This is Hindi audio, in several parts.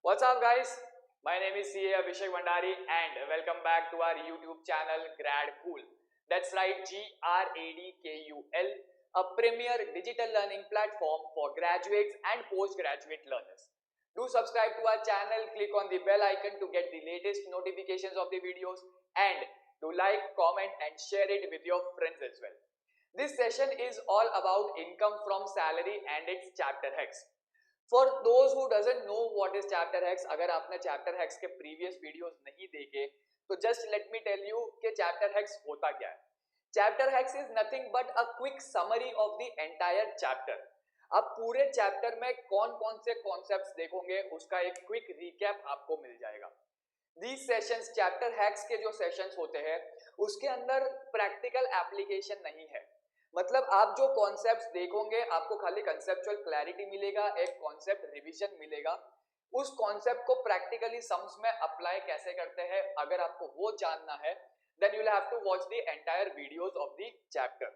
What's up, guys? My name is CA Abhishek Bhandari, and welcome back to our YouTube channel Grad Cool. That's right, GRADKUL, a premier digital learning platform for graduates and postgraduate learners. Do subscribe to our channel, click on the bell icon to get the latest notifications of the videos, and do like, comment, and share it with your friends as well. This session is all about income from salary and its chapter hacks. For those who doesn't know what is chapter hacks, अगर आपने चैप्टर हैक्स के प्रीवियस वीडियोस नहीं देखे तो just let me tell you कि चैप्टर हैक्स होता क्या है. Chapter hacks is nothing but a quick summary of the entire chapter. आप पूरे चैप्टर में कौन कौन से कॉन्सेप्ट्स देखोगे उसका एक क्विक रिकैप आपको मिल जाएगा. दीज सेशंस, चैप्टर हैक्स के जो सेशंस होते हैं उसके अंदर प्रैक्टिकल एप्लीकेशन नहीं है. मतलब आप जो कॉन्सेप्ट्स देखोगे आपको खाली कंसेप्चुअल क्लैरिटी मिलेगा, एक कॉन्सेप्ट रिवीजन मिलेगा. उस कॉन्सेप्ट को प्रैक्टिकली सम्स में अप्लाई कैसे करते हैं अगर आपको वो जानना है then you will have to watch the entire videos of the chapter.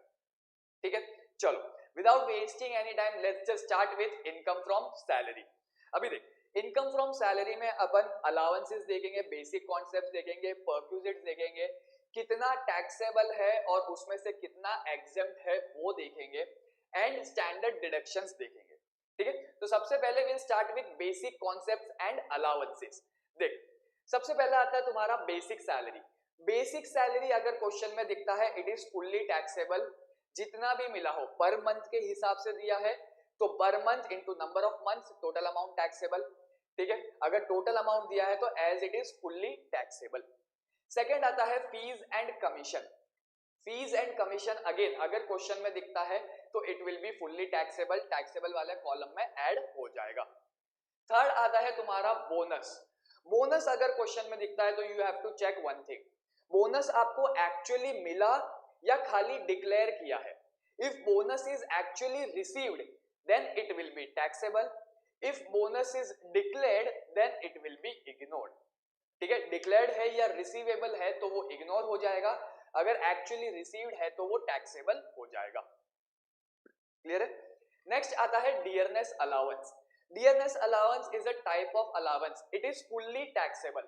ठीक है, चलो without wasting any time let's just start with income from salary. अभी देख, इनकम फ्रॉम सैलरी में अपन अलाउंसेस देखेंगे, बेसिक कॉन्सेप्ट्स देखेंगे, परक्यूजिट्स देखेंगे, कितना टैक्सेबल है और उसमें से कितना एग्जेम्प्ट है वो देखेंगे, एंड स्टैंडर्ड डिडक्शंस देखेंगे. ठीक है, तो सबसे पहले will start with basic concepts and allowances. देख, सबसे पहला आता है तुम्हारा बेसिक सैलरी. बेसिक सैलरी अगर क्वेश्चन में दिखता है इट इज फुल्ली टैक्सेबल. जितना भी मिला हो पर मंथ के हिसाब से दिया है तो per month into number of months total amount taxable. ठीक है, अगर टोटल अमाउंट दिया है तो as it is fully taxable. Second आता है fees and commission. Fees and commission again अगर क्वेश्चन में दिखता है तो it will be fully taxable, taxable वाले कॉलम में ऐड हो जाएगा. थर्ड आता है तुम्हारा बोनस. बोनस अगर क्वेश्चन में दिखता है तो you have to check one thing, bonus आपको एक्चुअली मिला या खाली डिक्लेयर किया है. If bonus is actually received then it will be taxable. If bonus is declared then it will be ignored. ठीक है, डिक्लेयर्ड है या रिसीवेबल है तो वो इग्नोर हो जाएगा, अगर एक्चुअली रिसीव्ड है तो वो टैक्सेबल हो जाएगा. क्लियर है. नेक्स्ट आता है dearness allowance. Dearness allowance is a type of allowance, it is fully taxable.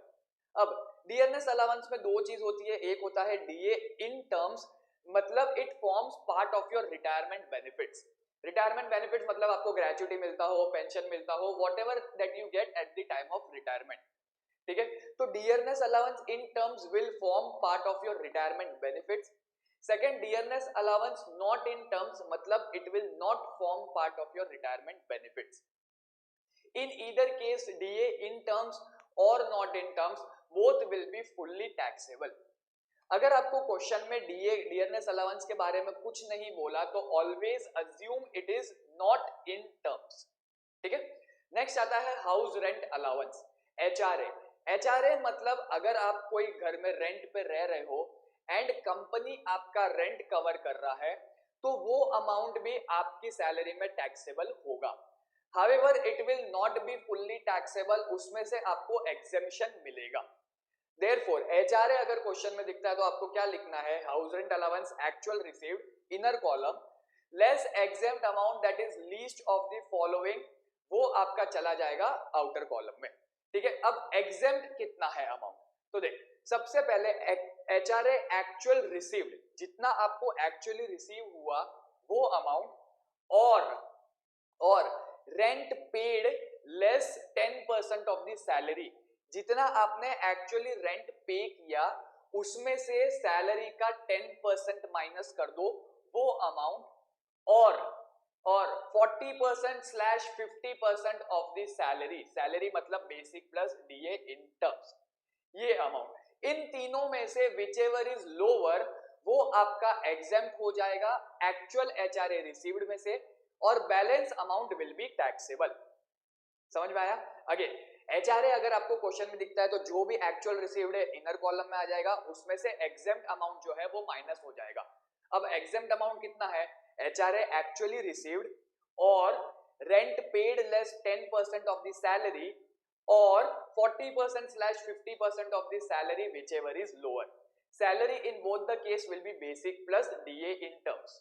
अब डियरनेस अलाउंस में दो चीज होती है, एक होता है डीए इन टर्म्स, मतलब it forms part of your retirement benefits. Retirement benefits मतलब आपको ग्रेचुटी मिलता हो, पेंशन मिलता हो, what ever that you get eight the time of retirement. ठीक है, तो dearness allowance in terms will form part of your retirement benefits. Second, dearness allowance not in terms मतलब it will not form part of your retirement benefits. In either case DA in terms or not in terms both will be fully taxable. अगर आपको क्वेश्चन में डीए डियरनेस अलाउंस के बारे में कुछ नहीं बोला तो always assume it is not in terms. ठीक है, नेक्स्ट आता है house rent allowance, HRA. HRA मतलब अगर आप कोई घर में रेंट पे रह रहे हो एंड कंपनी आपका रेंट कवर कर रहा है तो वो अमाउंट भी आपकी सैलरी में टैक्सेबल होगा. However it will not be fully taxable, उसमें से आपको एग्जेम्पशन मिलेगा. देयरफॉर एचआरए अगर क्वेश्चन में दिखता है तो आपको क्या लिखना है, house rent allowance actual received inner column less exempt amount that is least of the following, वो आपका चला जाएगा आउटर कॉलम में. ठीक है, अब एग्जेम्प्ट कितना है अमाउंट, तो देख सबसे पहले एचआरए एक्चुअल रिसीव्ड, जितना आपको एक्चुअली रिसीव हुआ वो अमाउंट, और rent paid less 10% of the salary, जितना आपने एक्चुअली रेंट पे किया उसमें से सैलरी का 10% माइनस कर दो वो अमाउंट, और 40%/50% ऑफ द सैलरी, सैलरी मतलब basic plus DA in terms, ये अमाउंट. इन तीनों में से विच एवर इज लोअर वो आपका एग्जेम्प्ट हो जाएगा एक्चुअल एचआरए रिसीव्ड में से, और balance amount will be taxable. समझ में आया. अगेन एचआरए अगर आपको क्वेश्चन में दिखता है तो जो भी एक्चुअल रिसीव्ड है इनर कॉलम में आ जाएगा, उसमें से एग्जेम्प्ट अमाउंट जो है वो माइनस हो जाएगा. अब एग्जेम्प्ट अमाउंट कितना है, एचआरए एक्चुअली रिसीव्ड और rent paid less 10% of the salary और 40%/50% of the salary which ever is lower. Salary in both the case will B basic plus DA in terms.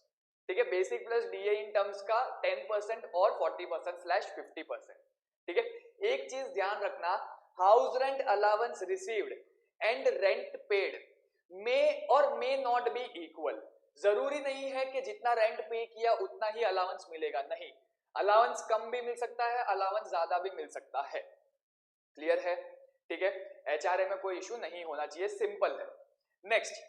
ठीक है, basic plus DA in terms का 10% और 40%/50%. ठीक है, एक चीज ध्यान रखना, house rent allowance received and rent paid may or may not be equal. जरूरी नहीं है कि जितना रेंट पे किया उतना ही अलाउंस मिलेगा, नहीं, अलाउंस कम भी मिल सकता है, अलाउंस ज्यादा भी मिल सकता है। क्लियर है? ठीक है, एचआरए में कोई इशू नहीं होना चाहिए, सिंपल है। Next,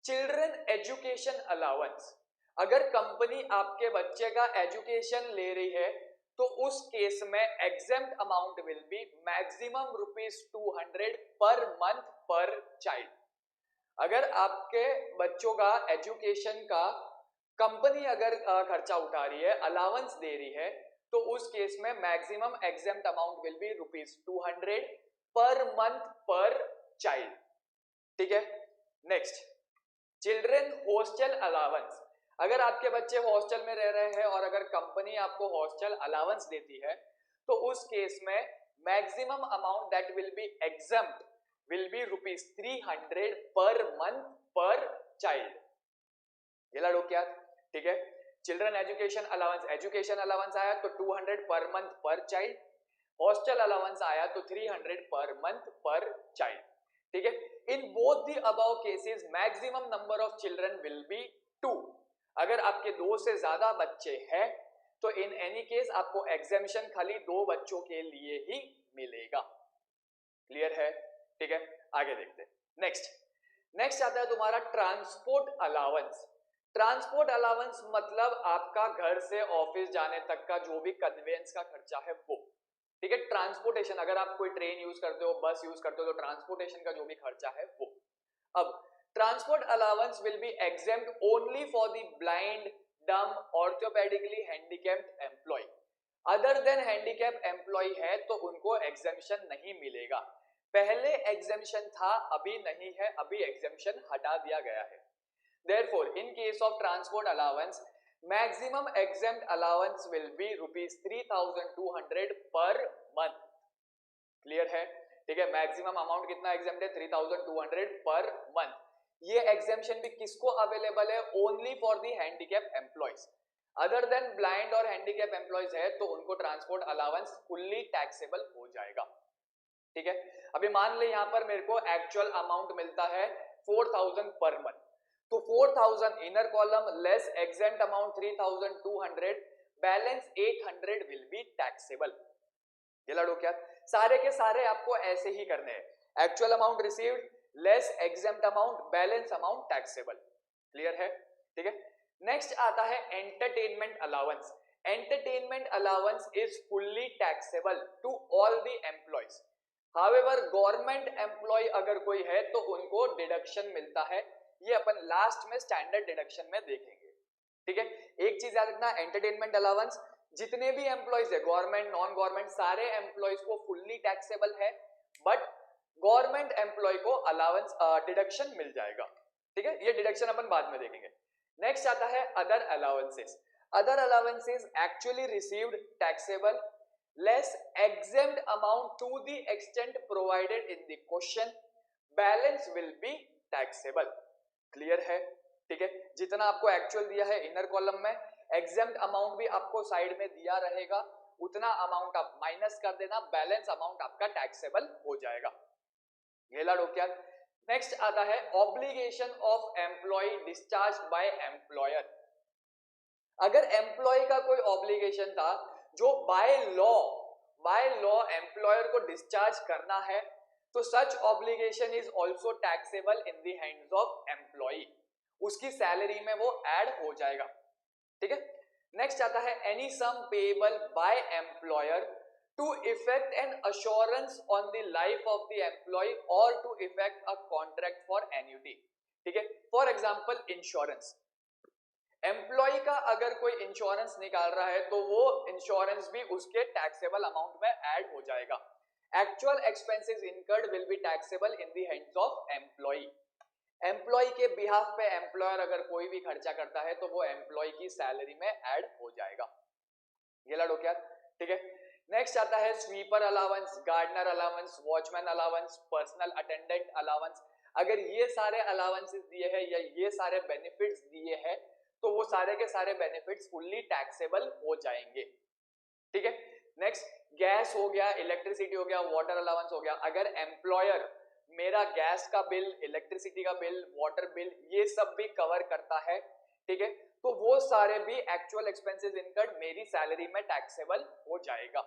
children education allowance. अगर कंपनी आपके बच्चे का एजुकेशन ले रही है तो उस केस में exempt amount will be maximum ₹200 per month पर चाइल्ड। अगर आपके बच्चों का एजुकेशन का कंपनी अगर खर्चा उठा रही है, अलाउंस दे रही है, तो उस केस में maximum exempt amount will B ₹200 per month पर चाइल्ड। ठीक है, नेक्स्ट, चिल्ड्रन हॉस्टल अलाउंस। अगर आपके बच्चे हॉस्टल में रह रहे हैं और अगर कंपनी आपको हॉस्टल अलाउंस देती है तो उस केस में maximum amount that will be exempt will be ₹300 per month पर चाइल्ड। ये लाडो क्या? ठीक है, चिल्ड्रन एजुकेशन अलाउंस आया तो 200 पर मंथ पर चाइल्ड, हॉस्टल अलाउंस आया तो 300 पर मंथ पर चाइल्ड। ठीक है, इन both the above cases maximum number of children will be 2। अगर आपके 2 से ज्यादा बच्चे हैं तो इन एनी केस आपको एग्जेम्पशन खाली 2 बच्चों के लिए ही मिलेगा। क्लियर है? ठीक है, आगे देखते हैं। नेक्स्ट आता है तुम्हारा ट्रांसपोर्ट अलाउंस। ट्रांसपोर्ट अलाउंस मतलब आपका घर से ऑफिस जाने तक का जो भी कन्वेंस का खर्चा है वो। ठीक है, ट्रांसपोर्टेशन, अगर आप कोई ट्रेन यूज करते हो, बस यूज करते हो, तो ट्रांसपोर्टेशन का जो भी खर्चा है वो। अब transport allowance will be exempt only for the blind, dumb, orthopedically handicapped employee. Other than handicap employee है तो उनको एग्जेम्पशन नहीं मिलेगा। पहले एग्जेम्पशन था, अभी नहीं है, अभी एग्जेम्पशन हटा दिया गया है। Therefore, in case of transport allowance, maximum exempt allowance will be ₹3,200 per month. Clear है? ठीक है, मैक्सिमम अमाउंट कितना एग्जेम्प्ट है? 3,200 पर मंथ। ये एग्जेम्पशन भी किसको अवेलेबल है? Only for the handicap employees. Other than blind और हैंडीकैप एम्प्लॉयज है तो उनको ट्रांसपोर्ट अलाउंस फुल्ली टैक्सेबल हो जाएगा। ठीक है, अभी मान ले यहां पर मेरे को एक्चुअल अमाउंट मिलता है 4,000 पर मंथ, तो 4,000 inner column less exempt amount 3,200, balance 800 will be taxable. ये लड़ो क्या? सारे के सारे आपको ऐसे ही करने हैं, actual amount received less exempt amount, balance amount taxable. Clear है? ठीक है, नेक्स्ट आता है entertainment allowance. Entertainment allowance is fully taxable to all the employees. However government employee अगर कोई है तो उनको डिडक्शन मिलता है, ये अपन लास्ट में स्टैंडर्ड डिडक्शन में देखेंगे। ठीक है, एक चीज याद रखना, एंटरटेनमेंट अलाउंस जितने भी एम्प्लॉयज है, गवर्नमेंट नॉन गवर्नमेंट, सारे एम्प्लॉयज को फुल्ली टैक्सेबल है, बट गवर्नमेंट एम्प्लॉय को अलाउंस डिडक्शन मिल जाएगा। ठीक है, ये डिडक्शन अपन बाद में देखेंगे। नेक्स्ट आता है other allowances. Other allowances actually received taxable less exempt amount to the extent provided in the question, balance will be taxable। Clear है? ठीक है, जितना आपको एक्चुअल दिया है इनर कॉलम में, एग्जेम्प्ट अमाउंट भी आपको साइड में दिया रहेगा, उतना अमाउंट आप माइनस कर देना, बैलेंस अमाउंट आपका टैक्सेबल हो जाएगा। ये लाडो क्या? नेक्स्ट आता है obligation of employee discharge by employer. अगर एम्प्लॉय का कोई ऑब्लिगेशन था जो बाय लॉ एम्प्लॉयर को डिस्चार्ज करना है, तो such obligation is also taxable in the hands of employee, उसकी सैलरी में वो ऐड हो जाएगा। ठीक है, नेक्स्ट आता है any sum payable by employer to effect an assurance on the life of the employee or to effect a contract for annuity. ठीक है, फॉर एग्जांपल इंश्योरेंस, एम्प्लॉय का अगर कोई इंश्योरेंस निकाल रहा है तो वो इंश्योरेंस भी उसके टैक्सेबल अमाउंट में ऐड हो जाएगा। Actual expenses incurred will be taxable in the hands of employee. Employee के बिहाफ पे एम्प्लॉयर अगर कोई भी खर्चा करता है तो वो एम्प्लॉय की सैलरी में ऐड हो जाएगा। ये लड़ो क्या? ठीक है, नेक्स्ट आता है sweeper allowance, gardener allowance, watchman allowance, personal attendant allowance. अगर ये सारे अलाउंसेस दिए हैं या ये सारे बेनिफिट्स दिए हैं तो वो सारे के सारे बेनिफिट्स फुल्ली टैक्सेबल हो जाएंगे। ठीक है, नेक्स्ट गैस हो गया, इलेक्ट्रिसिटी हो गया, वाटर अलाउंस हो गया, अगर एम्प्लॉयर मेरा गैस का बिल, इलेक्ट्रिसिटी का बिल, वाटर बिल ये सब भी कवर करता है, ठीक है, तो वो सारे भी एक्चुअल एक्सपेंसेस इनकर्ड मेरी सैलरी में टैक्सेबल हो जाएगा,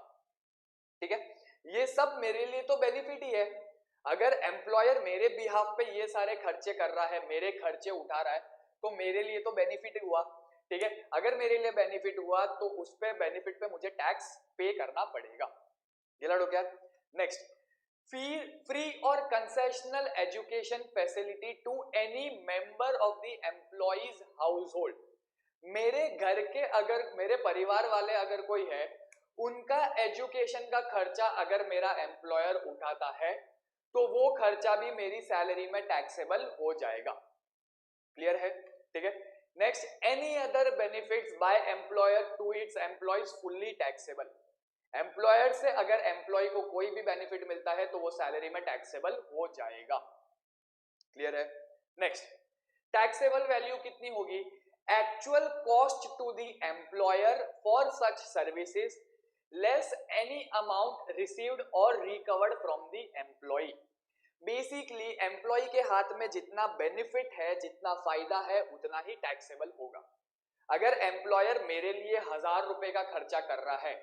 ठीक है। ये सब मेरे लिए तो बेनिफिट ही है। अगर एम्प्लॉयर मेरे बिहाफ पे ये सारे खर्चे कर रहा है, मेरे खर्चे उठा रहा है, तो मेरे लिए तो बेनिफिट हुआ, ठीक है। अगर मेरे लिए बेनिफिट हुआ तो उस पे बेनिफिट पे मुझे टैक्स पे करना पड़ेगा। क्लियर हो गया? नेक्स्ट, फ्री और concessional education facility to any member of the employees household. मेरे घर के, अगर मेरे परिवार वाले अगर कोई है, उनका एजुकेशन का खर्चा अगर मेरा एम्प्लॉयर उठाता है तो वो खर्चा भी मेरी सैलरी में टैक्सेबल हो जाएगा। क्लियर है? ठीक है। Next, any other benefits by employer to its employees fully taxable. Employer से अगर एम्प्लॉय को कोई भी बेनिफिट मिलता है तो वो सैलरी में टैक्सेबल हो जाएगा। क्लियर है? नेक्स्ट, टैक्सेबल वैल्यू कितनी होगी? Actual cost to the employer for such services less any amount received or recovered from the employee. Basically employee के हाथ में जितना बेनिफिट है, जितना फायदा है, उतना ही टैक्सेबल होगा। अगर एम्प्लॉयर मेरे लिए 1000 रुपए का खर्चा कर रहा है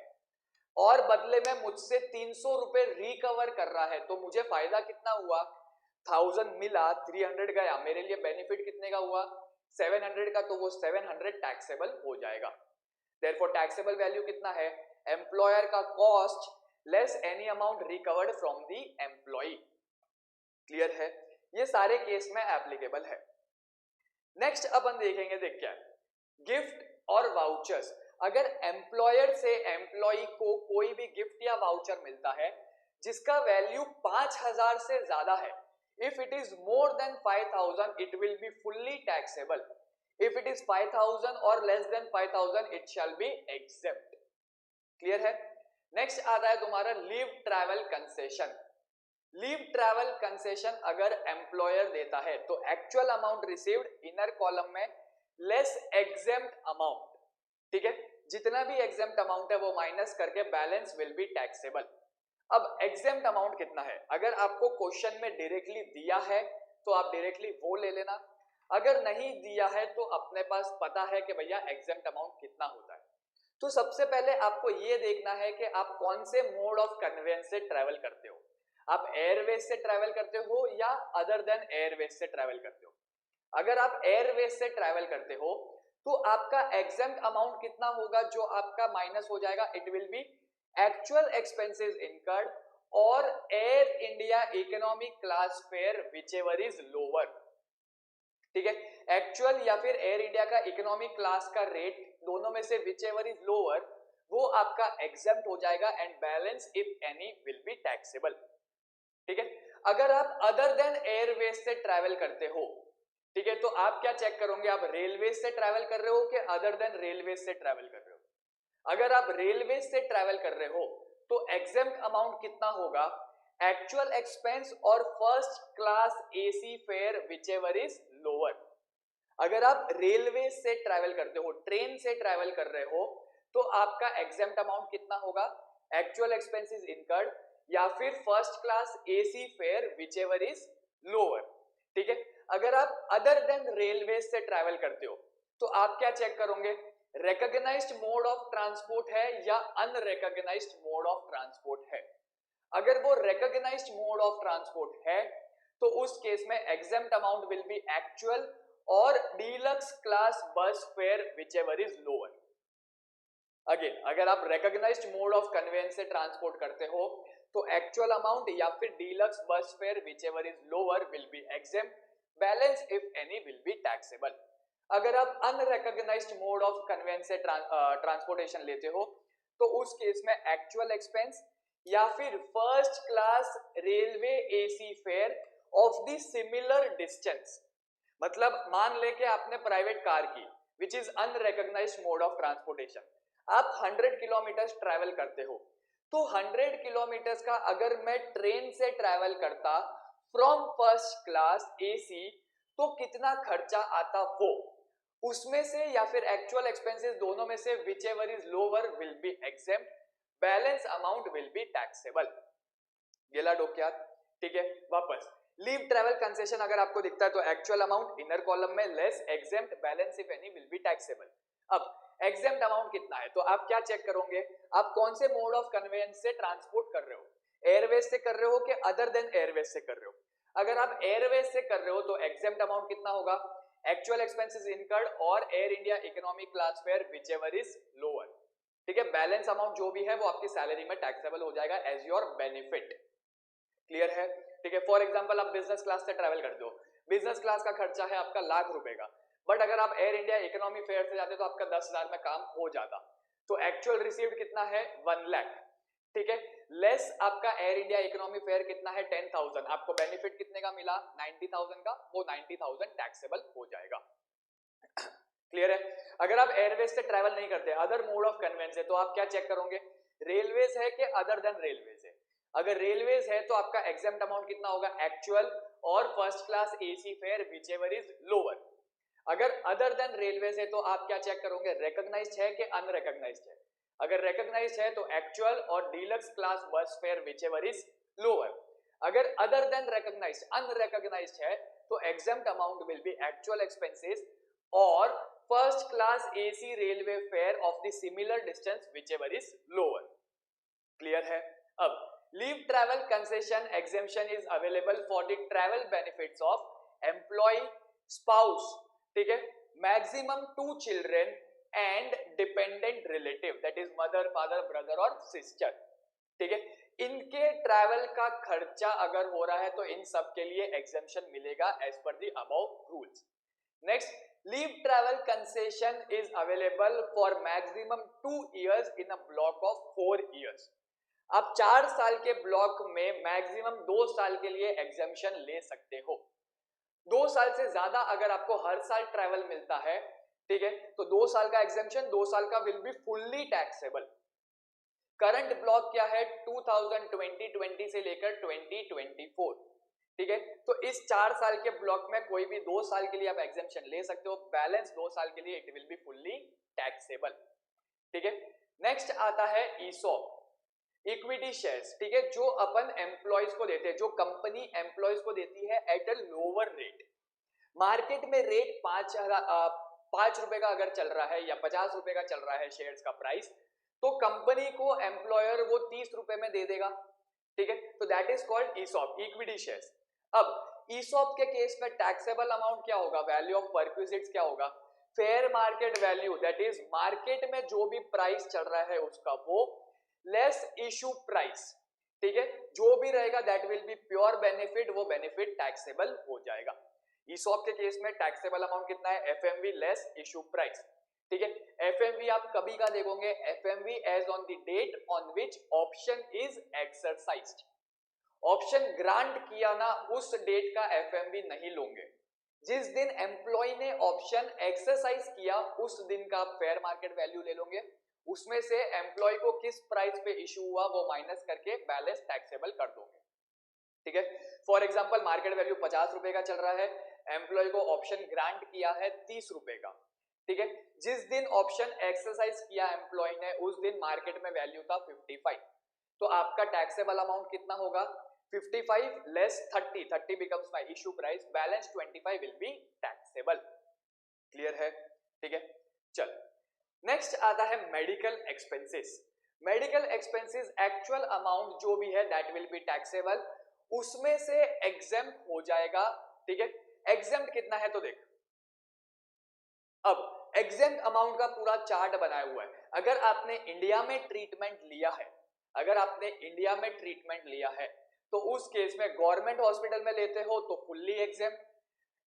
और बदले में मुझसे 300 रुपए रिकवर कर रहा है, तो मुझे फायदा कितना हुआ? 1000 मिला, 300 गया, मेरे लिए बेनिफिट कितने का हुआ? 700 का, तो वो 700 टैक्सेबल हो जाएगा। देयरफॉर टैक्सेबल वैल्यू कितना है? एम्प्लॉयर का cost less any amount recovered from the employee. Clear है? ये सारे केस में एप्लीकेबल है। नेक्स्ट अपन देखेंगे, देख क्या है, गिफ्ट और वाउचर्स। अगर एम्प्लॉयर से एम्प्लॉय को कोई भी गिफ्ट या वाउचर मिलता है जिसका वैल्यू 5000 से ज्यादा है, if it is more then 5000 it will be fully taxable, if it is 5000 और less than 5000 it shall be exempt. Clear है? नेक्स्ट आता है तुम्हारा leave travel concession. Leave travel concession अगर एम्प्लॉयर देता है तो actual amount received inner column में लेस एग्जेम्प्ट अमाउंट, ठीक है, जितना भी एग्जेम्प्ट अमाउंट है वो माइनस करके बैलेंस विल बी टैक्सेबल। अब एग्जेम्प्ट अमाउंट कितना है? अगर आपको क्वेश्चन में डायरेक्टली दिया है तो आप डायरेक्टली वो ले लेना, अगर नहीं दिया है तो अपने पास पता है कि भैया एग्जेम्प्ट अमाउंट कितना होता है। तो सबसे पहले आपको ये देखना है कि आप कौन से मोड ऑफ कन्वेंस से ट्रेवल करते हो। आप एयरवेज से ट्रेवल करते हो या अदर देन एयरवेज से ट्रेवल करते हो? अगर आप एयरवेज से ट्रेवल करते हो तो आपका एग्जेम्प्ट अमाउंट कितना होगा जो आपका माइनस हो जाएगा? It will be actual expenses incurred or Air India economy class fare whichever is lower, ठीक है। एक्चुअल या फिर एयर इंडिया का इकोनॉमी क्लास का रेट, दोनों में से विच एवर इज लोअर, वो आपका एग्जेम्प्ट हो जाएगा and balance if any will be taxable, ठीक है। अगर आप अदर देन एयरवेज से ट्रैवल करते हो, ठीक है, तो आप क्या चेक करोगे? आप रेलवे से ट्रैवल कर रहे हो कि अदर देन रेलवे से ट्रैवल कर रहे हो? अगर आप रेलवे से ट्रैवल कर रहे हो तो एग्जेम्प्ट अमाउंट कितना होगा? एक्चुअल एक्सपेंस और first class AC fair whichever is lower. अगर आप रेलवे से ट्रैवल करते हो, ट्रेन से ट्रैवल कर रहे हो, तो आपका एग्जेम्प्ट अमाउंट कितना होगा? एक्चुअल एक्सपेंसेस इनकर्ड या फिर first class AC fair whichever is lower, ठीक है। अगर आप अदर देन रेलवे से ट्रैवल करते हो तो आप क्या चेक करोगे? रिकॉग्नाइज्ड मोड ऑफ ट्रांसपोर्ट है या अनरिकॉग्नाइज्ड मोड ऑफ ट्रांसपोर्ट है? अगर वो रिकॉग्नाइज्ड मोड ऑफ ट्रांसपोर्ट है तो उस केस में exempt amount will be actual or deluxe class bus fare whichever is lower. Again, अगर आप रिकॉग्नाइज्ड मोड ऑफ कन्वेंस से ट्रांसपोर्ट करते हो तो एक्चुअल अमाउंट या फिर deluxe bus fare whichever is lower will be exempt, balance if any will be taxable. अगर आप अनरिकॉग्नाइज्ड मोड ऑफ कन्वेंस से ट्रांसपोर्टेशन लेते हो तो उस केस में एक्चुअल एक्सपेंस या फिर first class railway AC fair of the similar distance, मतलब मान ले कि आपने प्राइवेट कार की which is unrecognised mode of transportation, आप 100 किलोमीटर ट्रैवल करते हो, तो 100 किलोमीटर का अगर मैं ट्रेन से ट्रैवल करता फ्रॉम फर्स्ट क्लास एसी तो कितना खर्चा आता वो, उसमें से या फिर एक्चुअल एक्सपेंसेस दोनों में से which ever is lower will be exempt, balance amount will be taxable. गेला डोक्यात, ठीक है। वापस लीव ट्रैवल कंसेशन अगर आपको दिखता है तो एक्चुअल अमाउंट इनर कॉलम में less exempt balance if any will be taxable. अब एग्जेम्प्ट अमाउंट कितना है तो आप क्या चेक करोगे, आप कौन से मोड ऑफ कन्वेयंस से ट्रांसपोर्ट कर रहे हो, एयरवेज से कर रहे हो कि अदर देन एयरवेज से कर रहे हो। अगर आप एयरवेज से कर रहे हो तो एग्जेम्प्ट अमाउंट कितना होगा, actual expenses incurred or Air India economy class fair whichever is lower, ठीक है। बैलेंस अमाउंट जो भी है वो आपकी सैलरी में टैक्सेबल हो जाएगा एज योर बेनिफिट। क्लियर है, ठीक है। फॉर एग्जांपल आप बिजनेस क्लास से ट्रैवल करते हो, बिजनेस क्लास का खर्चा है आपका ₹1,00,000 का, बट अगर आप एयर इंडिया इकोनॉमी फेयर से जाते तो आपका 10,000 में काम हो जाता, तो एक्चुअल रिसीव्ड कितना है 1,00,000, ठीक है। लेस आपका एयर इंडिया इकोनॉमी फेयर कितना है 10,000, आपको बेनिफिट कितने का मिला 90,000 का, वो 90,000 टैक्सेबल हो जाएगा। क्लियर है। अगर आप एयरवेज से ट्रैवल नहीं करते, अदर मोड ऑफ कन्वेंस है, तो आप क्या चेक करोगे, रेलवेज है कि अदर देन रेलवेज है। अगर रेलवेज है तो आपका एग्जेम्प्ट अमाउंट कितना होगा, एक्चुअल और first class AC fair whichever is lower. अगर अदर देन रेलवेज है तो आप क्या चेक करोगे, रिकॉग्नाइज्ड है कि अनरिकॉग्नाइज्ड है। अगर रिकॉग्नाइज्ड है तो actual or deluxe class bus fare whichever is lower. अगर अदर देन रिकॉग्नाइज्ड अनरिकॉग्नाइज्ड है तो exempt amount will be actual expenses or first class AC railway fare of the similar distance whichever is lower. Clear है। अब leave travel concession exemption is available for the travel benefits of employee, spouse, ठीक है, maximum 2 children and dependent relative that is mother, father, brother और सिस्टर, ठीक है। इनके ट्रैवल का खर्चा अगर हो रहा है तो इन सब के लिए एग्जेम्पशन मिलेगा as per the above rules. Next, leave travel concession is available for maximum 2 years in a block of 4 years। आप 4 साल के ब्लॉक में मैक्सिमम 2 साल के लिए एग्जेम्पशन ले सकते हो। 2 साल से ज्यादा अगर आपको हर साल ट्रैवल मिलता है, ठीक है, तो 2 साल का एग्जेम्पशन, 2 साल का will be fully taxable. Current block क्या है 2020 से लेकर 2024, ठीक है। तो इस 4 साल के ब्लॉक में कोई भी 2 साल के लिए आप एग्जेम्पशन ले सकते हो, बैलेंस 2 साल के लिए it will be fully taxable, ठीक है। नेक्स्ट आता है ईसॉप, इक्विटी शेयर्स, ठीक है, जो अपन एम्प्लॉयज को देते हैं, जो कंपनी एम्प्लॉयज को देती है at a lower rate. Market में रेट 5 रुपए का अगर चल रहा है या 50 रुपए का चल रहा है शेयर्स का प्राइस, तो कंपनी को एम्प्लॉयर वो 30 रुपए में दे देगा, ठीक है। तो that is called ESOP, equity shares. अब ईसॉप के केस में टैक्सेबल अमाउंट क्या होगा, वैल्यू ऑफ परक्विजिट्स क्या होगा, fair market value that is market में जो भी प्राइस चल रहा है उसका, वो लेस इशू प्राइस, ठीक है, जो भी रहेगा that will be pure benefit, वो बेनिफिट टैक्सेबल हो जाएगा। ईसॉप के केस में टैक्सेबल अमाउंट कितना है, एफएमवी लेस इशू प्राइस, ठीक है। एफएमवी आप कभी का देखोगे, FMV as on the date on which option is exercised. Option grant किया ना उस डेट का एफएमवी नहीं लोगे, जिस दिन एम्प्लॉय ने ऑप्शन एक्सरसाइज किया उस दिन का फेयर मार्केट वैल्यू ले लोगे, उसमें से एम्प्लॉय को किस प्राइस पे इशू हुआ वो माइनस करके बैलेंस टैक्सेबल कर दोगे, ठीक है। फॉर एग्जांपल मार्केट वैल्यू 50 रुपए का चल रहा है, एम्प्लॉय को ऑप्शन ग्रांट किया है 30 रुपए का, ठीक है। जिस दिन ऑप्शन एक्सरसाइज किया एम्प्लॉय ने उस दिन मार्केट में वैल्यू था 55, तो आपका टैक्सेबल अमाउंट कितना होगा 55 less 30 becomes my issue price, balance 25 will be taxable। Clear है, ठीक है। चल नेक्स्ट आता है medical expenses. Medical expenses actual amount जो भी है दैट विल बी टैक्सेबल, उसमें से एग्जेम्प्ट हो जाएगा, ठीक है। एग्जेम्प्ट कितना है तो देख, अब एग्जेम्प्ट अमाउंट का पूरा चार्ट बनाया हुआ है। अगर आपने इंडिया में ट्रीटमेंट लिया है, अगर आपने इंडिया में ट्रीटमेंट लिया है तो उस केस में गवर्नमेंट हॉस्पिटल में लेते हो तो फुल्ली एग्जेम्प्ट,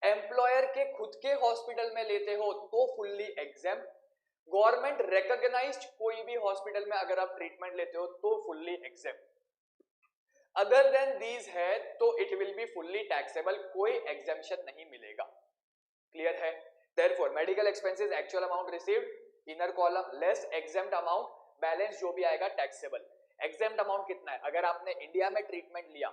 एम्प्लॉयर के खुद के हॉस्पिटल में लेते हो तो फुल्ली एग्जेम्प्ट, गवर्नमेंट रिकॉग्नाइज्ड कोई भी हॉस्पिटल में अगर आप ट्रीटमेंट लेते हो तो fully exempt, other than these है तो it will be fully taxable, कोई एग्जेम्पशन नहीं मिलेगा। क्लियर है। Therefore medical expenses actual amount received inner column less exempt amount, balance जो भी आएगा टैक्सेबल। एग्जेम्प्ट अमाउंट कितना है, अगर आपने इंडिया में ट्रीटमेंट लिया,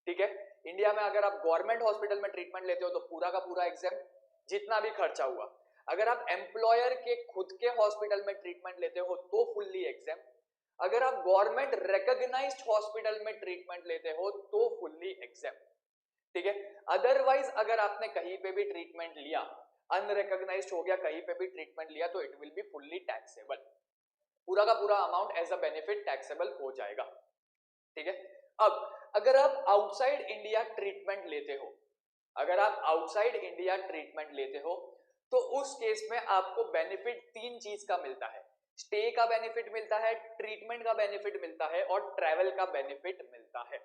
ठीक है, इंडिया में अगर आप गवर्नमेंट हॉस्पिटल में ट्रीटमेंट लेते हो तो पूरा का पूरा एग्जेम्प्ट, जितना भी खर्चा हुआ। अगर आप एम्प्लॉयर के खुद के हॉस्पिटल में ट्रीटमेंट लेते हो तो फुल्ली एग्जेम्प्ट, अगर आप गवर्नमेंट रिकॉग्नाइज्ड हॉस्पिटल में ट्रीटमेंट लेते हो तो फुल्ली एग्जेम्प्ट, ठीक है। अदरवाइज अगर आपने कहीं पे भी ट्रीटमेंट लिया, अनरिकॉग्नाइज्ड हो गया, कहीं पे भी ट्रीटमेंट लिया, तो it will be fully taxable, पूरा का पूरा amount as a benefit taxable हो जाएगा, ठीक है। अब अगर आप आउटसाइड इंडिया ट्रीटमेंट लेते हो, अगर आप आउटसाइड इंडिया ट्रीटमेंट लेते हो तो उस केस में आपको बेनिफिट तीन चीज का मिलता है, स्टे का बेनिफिट मिलता है, ट्रीटमेंट का बेनिफिट मिलता है और ट्रैवल का बेनिफिट मिलता है,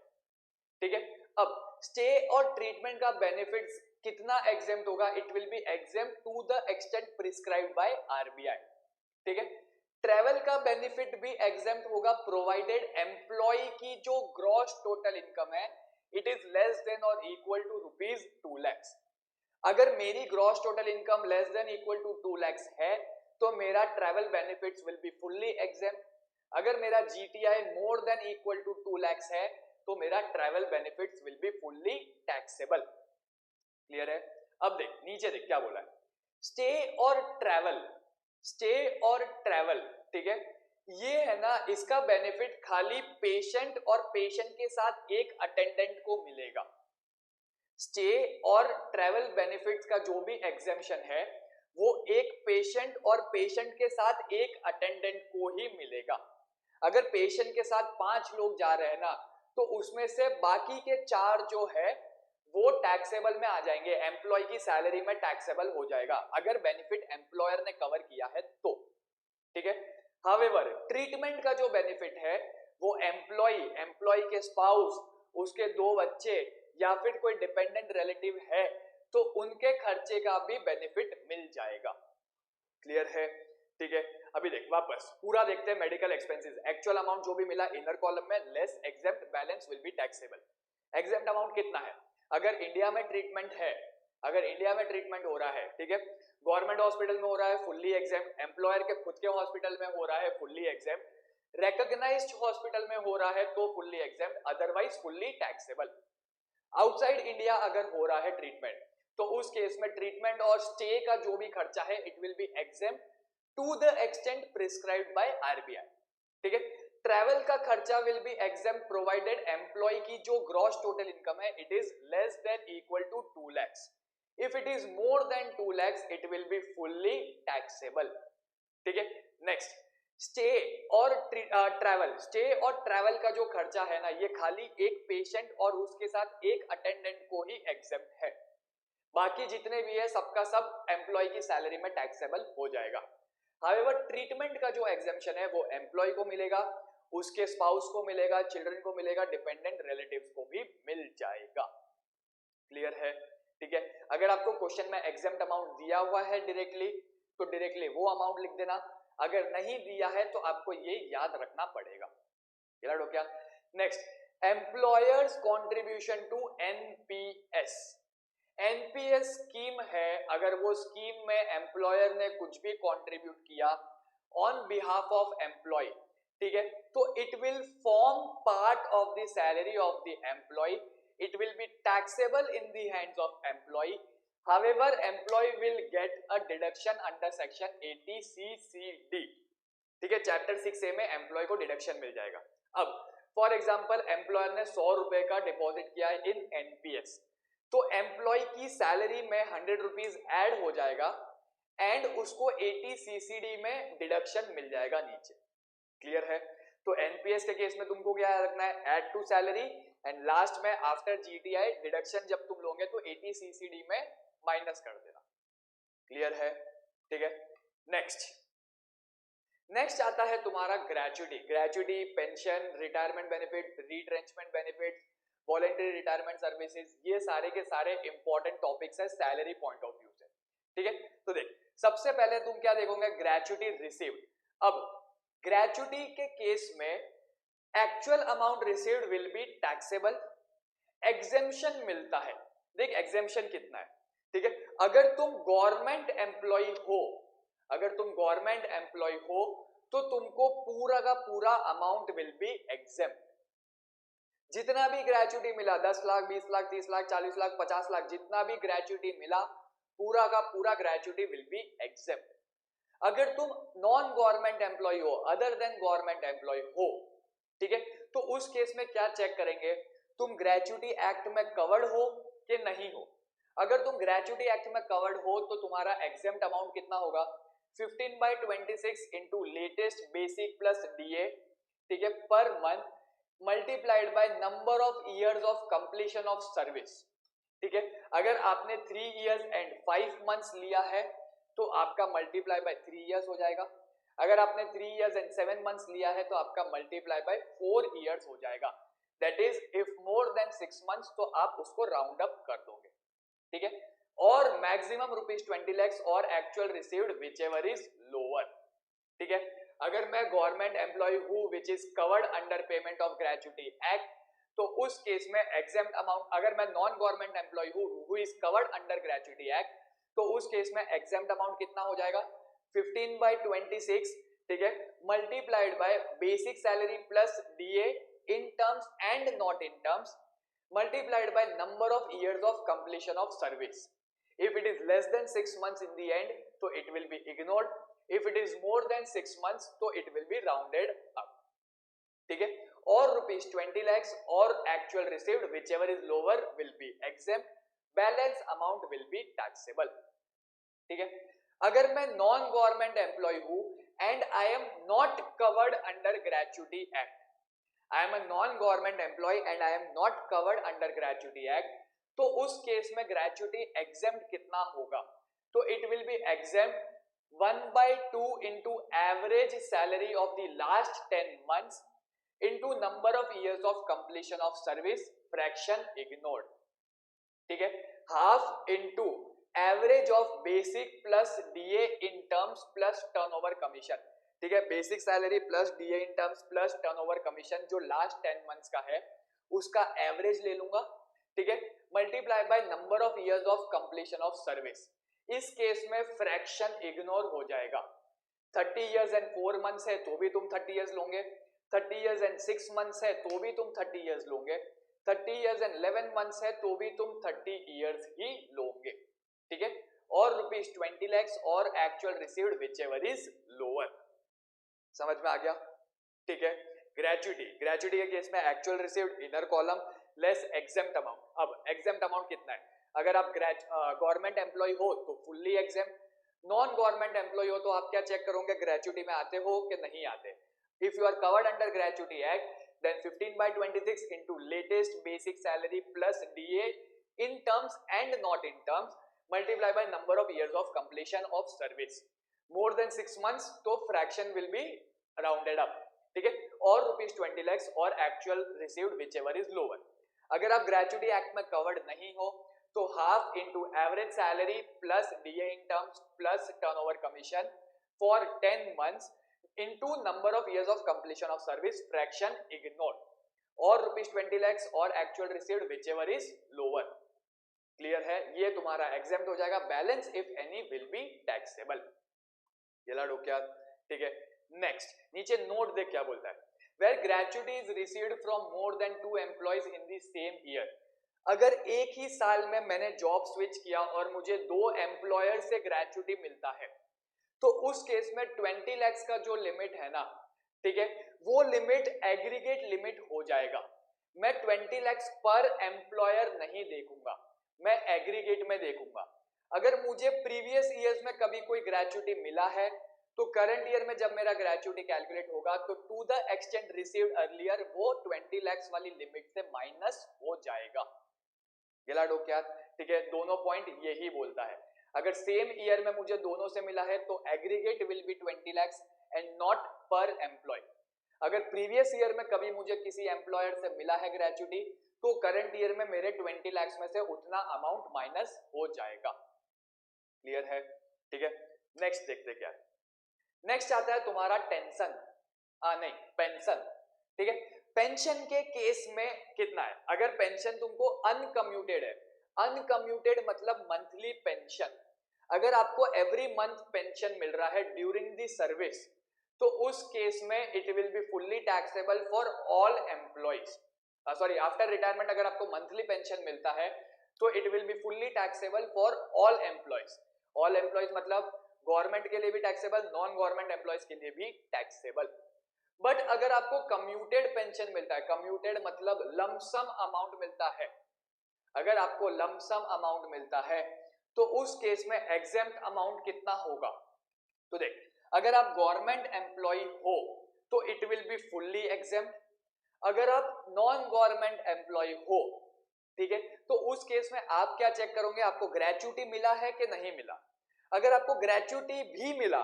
ठीक है। अब स्टे और ट्रीटमेंट का बेनिफिट्स कितना एग्जेम्प्ट होगा, it will be exempt to the extent prescribed by RBI, ठीक है। ट्रैवल का बेनिफिट भी एग्जेम्प्ट होगा प्रोवाइडेड एम्प्लॉय की जो ग्रॉस टोटल इनकम है इट इज लेस देन और इक्वल टू ₹2 lakhs। अगर मेरी gross total income less than equal to 2 lakhs है तो मेरा travel benefits will be fully exempt. अगर मेरा GTI more than equal to 2 lakhs है तो मेरा travel benefits will be fully taxable, clear है। अब देख नीचे देख क्या बोला है, स्टे और ट्रैवल, स्टे और ट्रैवल, ठीक है, ये है ना, इसका बेनिफिट खाली पेशेंट और पेशेंट के साथ एक अटेंडेंट को मिलेगा। स्टे और ट्रैवल बेनिफिट्स का जो भी एग्जेम्पशन है वो एक पेशेंट और पेशेंट के साथ एक अटेंडेंट को ही मिलेगा। अगर पेशेंट के साथ 5 लोग जा रहे हैं ना तो उसमें से बाकी के 4 जो है वो टैक्सेबल में आ जाएंगे, एम्प्लॉय की सैलरी में टैक्सेबल हो जाएगा अगर बेनिफिट एम्प्लॉयर ने कवर किया है तो, ठीक है। हाउएवर ट्रीटमेंट का जो बेनिफिट है वो एम्प्लॉय के स्पाउस, उसके 2 बच्चे या फिर कोई डिपेंडेंट रिलेटिव है तो उनके खर्चे का भी बेनिफिट मिल जाएगा, क्लियर है, ठीक है। अभी देख वापस पूरा देखते हैं मेडिकल एक्सपेंसेस, एक्चुअल अमाउंट जो भी मिला इनर कॉलम में less exempt balance will be taxable. Exempt amount कितना है, अगर इंडिया में ट्रीटमेंट है, अगर इंडिया में ट्रीटमेंट हो रहा है, ठीक है, गवर्नमेंट हॉस्पिटल में हो रहा है फुल्ली एग्जेम्प्ट, एम्प्लॉयर के खुद के हॉस्पिटल में हो रहा है फुल्ली एग्जेम्प्ट, रिकॉग्नाइज्ड हॉस्पिटल में हो रहा है तो fully exempt, otherwise fully taxable. Outside India अगर हो रहा है ट्रीटमेंट तो उस केस में ट्रीटमेंट और स्टे का जो भी खर्चा है it will be exempt to the extent prescribed by RBI, ठीक है। ट्रैवल का खर्चा will be exempt provided employee की जो ग्रॉस टोटल इनकम है it is less than equal to 2 lakhs। If it is more than 2 lakhs it will be fully taxable, ठीक है। नेक्स्ट स्टे और ट्रैवल, स्टे और ट्रैवल का जो खर्चा है ना ये खाली एक पेशेंट और उसके साथ एक अटेंडेंट को ही एग्जेम्प्ट है, बाकी जितने भी है सबका सब एम्प्लॉय की सैलरी में टैक्सेबल हो जाएगा। हाउएवर ट्रीटमेंट का जो एग्जेम्पशन है वो एम्प्लॉय को मिलेगा, उसके स्पाउस को मिलेगा, चिल्ड्रन को मिलेगा, डिपेंडेंट रिलेटिव्स को भी मिल जाएगा, क्लियर है, ठीक है। अगर आपको क्वेश्चन में एग्जेम्प्ट अमाउंट दिया हुआ है डायरेक्टली तो डायरेक्टली वो अमाउंट लिख देना, अगर नहीं दिया है तो आपको ये याद रखना पड़ेगा, क्लियर हो क्या। Next employer's contribution to NPS, NPS scheme है, अगर वो स्कीम में एम्प्लॉयर ने कुछ भी कंट्रीब्यूट किया ऑन बिहाफ ऑफ एम्प्लॉय, ठीक है, तो it will form part of the salary of the employee, it will be taxable in the hands of employee. However, employee will get a deduction under section 80CCD, ठीक है, चैप्टर 6A में एम्प्लॉय को डिडक्शन मिल जाएगा। अब फॉर एग्जांपल एम्प्लॉयर ने 100 रुपए का डिपॉजिट किया इन एनपीएस तो एम्प्लॉय की सैलरी में 100 रुपीज ऐड हो जाएगा एंड उसको 80CCD में डिडक्शन मिल जाएगा नीचे, क्लियर है। तो एनपीएस के केस में तुमको क्या रखना है, add to salary and last में आफ्टर जीटीआई डिडक्शन जब तुम लोगे तो 80CCD में माइनस कर देना, क्लियर है, ठीक है। नेक्स्ट आता है तुम्हारा gratuity, gratuity pension, retirement benefit, retrenchment benefit, voluntary retirement services, ये सारे के सारे इंपॉर्टेंट टॉपिक्स है सैलरी पॉइंट ऑफ व्यू से, ठीक है। तो देख सबसे पहले तुम क्या देखोगे, ग्रेचुटी रिसीव्ड। अब ग्रेचुटी के केस में actual amount received will be taxable, exemption मिलता है, देख एग्जेम्पशन कितना है, ठीक है। अगर तुम गवर्नमेंट एम्प्लॉय हो, अगर तुम गवर्नमेंट एम्प्लॉय हो तो तुमको पूरा का पूरा अमाउंट विल बी एग्जेम्प्ट, जितना भी ग्रेचुटी मिला 10 लाख 20 लाख 30 लाख 40 लाख 50 लाख जितना भी ग्रेचुटी मिला पूरा का पूरा ग्रेचुटी विल बी एग्जेम्प्ट। अगर तुम नॉन गवर्नमेंट एम्प्लॉय हो, अदर देन गवर्नमेंट एम्प्लॉय हो, ठीक है, तो उस केस में क्या चेक करेंगे, तुम ग्रेच्युटी एक्ट में कवर्ड हो कि नहीं हो। अगर तुम ग्रेच्युटी एक्ट में कवर्ड हो तो तुम्हारा एग्जेम्प्ट अमाउंट कितना होगा, 15/26 into latest basic plus DA, ठीक है, per month multiplied by number of years of completion of service, ठीक है। अगर आपने 3 इयर्स एंड 5 मंथ्स लिया है तो आपका मल्टीप्लाई बाय 3 इयर्स हो जाएगा। अगर आपने 3 इयर्स एंड 7 मंथ्स लिया है तो आपका मल्टीप्लाई बाय 4 इयर्स हो जाएगा। That is if more than 6 months तो आप उसको राउंड अप कर दोगे, ठीक है। और मैक्सिमम ₹20 lakhs और actual received which ever is lower, ठीक है। अगर मैं गवर्नमेंट एम्प्लॉय हूं which is covered under payment of gratuity act, तो उस केस में एग्जेम्प्ट अमाउंट, अगर मैं नॉन गवर्नमेंट एम्प्लॉय हूं who is covered under gratuity act, तो उस केस में एग्जेम्प्ट अमाउंट कितना हो जाएगा, 15/26, ठीक है, multiplied by basic salary plus DA in terms and not in terms, multiplied by number of years of completion of service. If it is less than 6 months in the end, so it will be ignored. If it is more than 6 months, so it will be rounded up, ठीक है। और ₹20 lakhs और actual received whichever is lower will be exempt, balance amount will be taxable, ठीक है। अगर मैं नॉन गवर्नमेंट एम्प्लॉय हूं and I am not covered under gratuity act, I am a non government employee and I am not covered under gratuity act, तो उस केस में ग्रेच्युटी एग्जेम्प्ट कितना होगा, तो it will be exempt 1/2 into average salary of the last 10 months into number of years of completion of service, fraction ignored, ठीक है, half into average of basic plus DA in terms plus turnover commission, ठीक है, basic salary plus DA in terms plus turnover commission जो लास्ट 10 months का है उसका एवरेज ले लूंगा, ठीक है, multiply by number of years of completion of service. इस केस में फ्रैक्शन इग्नोर हो जाएगा। 30 इयर्स एंड 4 मंथ्स है तो भी तुम 30 इयर्स लोगे, 30 इयर्स एंड 6 मंथ्स है तो भी तुम 30 इयर्स लोगे, 30 इयर्स एंड 11 मंथ्स है तो भी तुम 30 इयर्स ही लोगे, ठीक है। और ₹20 lakhs और actual received which ever is lower, समझ में आ गया, ठीक है। ग्रेच्युटी के केस में actual received inner column less exempt amount. अब एग्जेम्प्ट अमाउंट कितना है, अगर आप गवर्नमेंट एम्प्लॉय हो तो fully exempt, non government employee हो तो आप क्या चेक करोगे, ग्रेच्युटी में आते हो कि नहीं आते। If you are covered under gratuity act then 15/26 into latest basic salary plus DA in terms and not in terms multiply by number of years of completion of service, more than 6 months तो fraction will be rounded up, ठीक है, और ₹20 lakhs और actual received whichever is lower। अगर आप ग्रेच्युटी एक्ट में कवर्ड नहीं हो तो half into average salary plus DA in terms plus turnover commission for 10 months into number of years of completion of service, fraction ignored, और ₹20 lakhs और actual received whichever is lower, clear है, ये तुम्हारा एग्जेम्प्ट हो जाएगा, balance if any will be taxable, ये लाडो क्या, ठीक है। नेक्स्ट नीचे नोट देख क्या बोलता है, where gratuity is received from more than 2 employees in the same year, अगर एक ही साल में मैंने जॉब स्विच किया और मुझे 2 एम्प्लॉयर से ग्रेच्युटी मिलता है तो उस केस में 20 lakhs का जो लिमिट है ना, ठीक है, वो लिमिट एग्रीगेट लिमिट हो जाएगा। मैं 20 lakhs पर एम्प्लॉयर नहीं देखूंगा, मैं एग्रीगेट में देखूंगा। अगर मुझे प्रीवियस ईयर्स में कभी कोई ग्रेच्युटी मिला है तो करंट ईयर में जब मेरा ग्रेच्युटी कैलकुलेट होगा तो to the extent received earlier वो 20 lakhs वाली लिमिट से माइनस हो जाएगा, गिला डो क्या, ठीक है, दोनों पॉइंट यही बोलता है। अगर सेम ईयर में मुझे दोनों से मिला है तो aggregate will be 20 lakhs and not पर एम्प्लॉय। अगर प्रीवियस ईयर में कभी मुझे किसी एम्प्लॉयर से मिला है ग्रेच्युटी तो करंट ईयर में मेरे 20 lakhs में से उतना अमाउंट माइनस हो जाएगा, क्लियर है, ठीक है। नेक्स्ट देखते क्या है, नेक्स्ट आता है तुम्हारा टेंशन, नहीं पेंशन, ठीक है। पेंशन के केस में कितना है, अगर पेंशन तुमको अनकम्यूटेड है, अनकम्यूटेड मतलब मंथली पेंशन, अगर आपको एवरी मंथ पेंशन मिल रहा है ड्यूरिंग द सर्विस तो उस केस में it will be fully taxable for all employees, sorry after retirement अगर आपको मंथली पेंशन मिलता है तो it will be fully taxable for all employees. All employees मतलब गवर्नमेंट के लिए भी टैक्सेबल, नॉन गवर्नमेंट एम्प्लॉयज के लिए भी टैक्सेबल। बट अगर आपको कम्यूटेड पेंशन मिलता है, कम्यूटेड मतलब लमसम अमाउंट मिलता है, अगर आपको लमसम अमाउंट मिलता है तो उस केस में एग्जेम्प्ट अमाउंट कितना होगा? तो देख, अगर आप गवर्नमेंट एम्प्लॉय हो तो it will be fully exempt, अगर आप नॉन गवर्नमेंट एम्प्लॉय हो, ठीक है, तो उस केस में आप क्या चेक करोगे, आपको ग्रेच्युटी मिला है कि नहीं मिला। अगर आपको ग्रेच्युटी भी मिला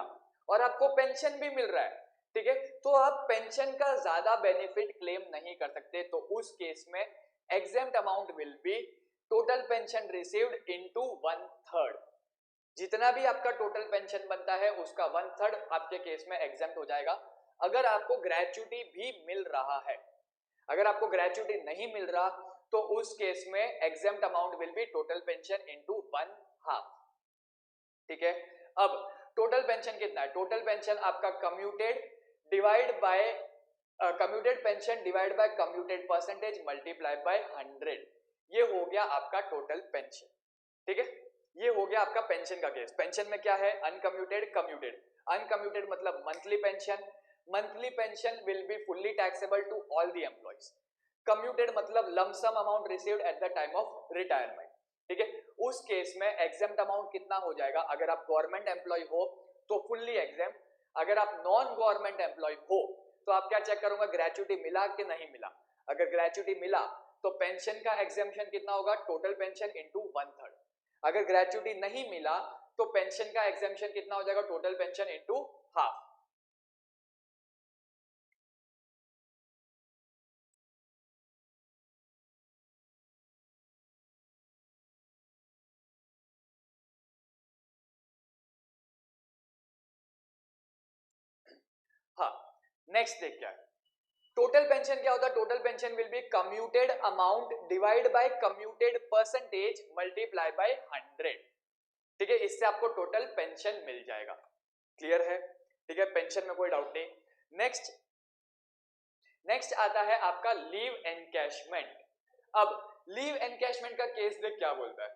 और आपको पेंशन भी मिल रहा है, ठीक है, तो आप पेंशन का ज्यादा बेनिफिट क्लेम नहीं कर सकते, तो उस केस में exempt amount will B total pension received into 1/3। जितना भी आपका टोटल पेंशन बनता है उसका 1/3 आपके केस में एग्जेम्प्ट हो जाएगा, अगर आपको ग्रेच्युटी भी मिल रहा है। अगर आपको ग्रेच्युटी नहीं मिल रहा तो उस केस में exempt amount will B total pension into 1/2, ठीक है। अब टोटल पेंशन कितना है? टोटल पेंशन आपका commuted divide by commuted pension divide by commuted percentage multiplied by 100, ये हो गया आपका टोटल पेंशन, ठीक है। ये हो गया आपका पेंशन का केस। पेंशन में क्या है? Uncommuted, commuted. अनकम्यूटेड मतलब monthly pension, monthly pension will be fully taxable to all the employees. Commuted मतलब lump sum amount received at the time of retirement, ठीक है। उस केस में एग्जेम्प्ट अमाउंट कितना हो जाएगा? अगर आप गवर्नमेंट एम्प्लॉय हो तो फुल्ली एग्जेम्प्ट, अगर आप नॉन गवर्नमेंट एम्प्लॉय हो तो आप क्या चेक करोगे, ग्रेच्युटी मिला कि नहीं मिला। अगर ग्रेच्युटी मिला तो पेंशन का एग्जेम्पशन कितना होगा? Total pension into 1/3। अगर ग्रेच्युटी नहीं मिला तो पेंशन का एग्जेम्पशन कितना हो जाएगा? Total pension into half. हाँ, नेक्स्ट देख क्या है, टोटल पेंशन क्या होता है? Total pension will B commuted amount divide by commuted percentage multiply by 100, ठीक है। इससे आपको टोटल पेंशन मिल जाएगा। क्लियर है? ठीक है, पेंशन में कोई डाउट नहीं। नेक्स्ट नेक्स्ट आता है आपका लीव एनकैशमेंट। अब लीव एनकैशमेंट का केस देख क्या बोलता है।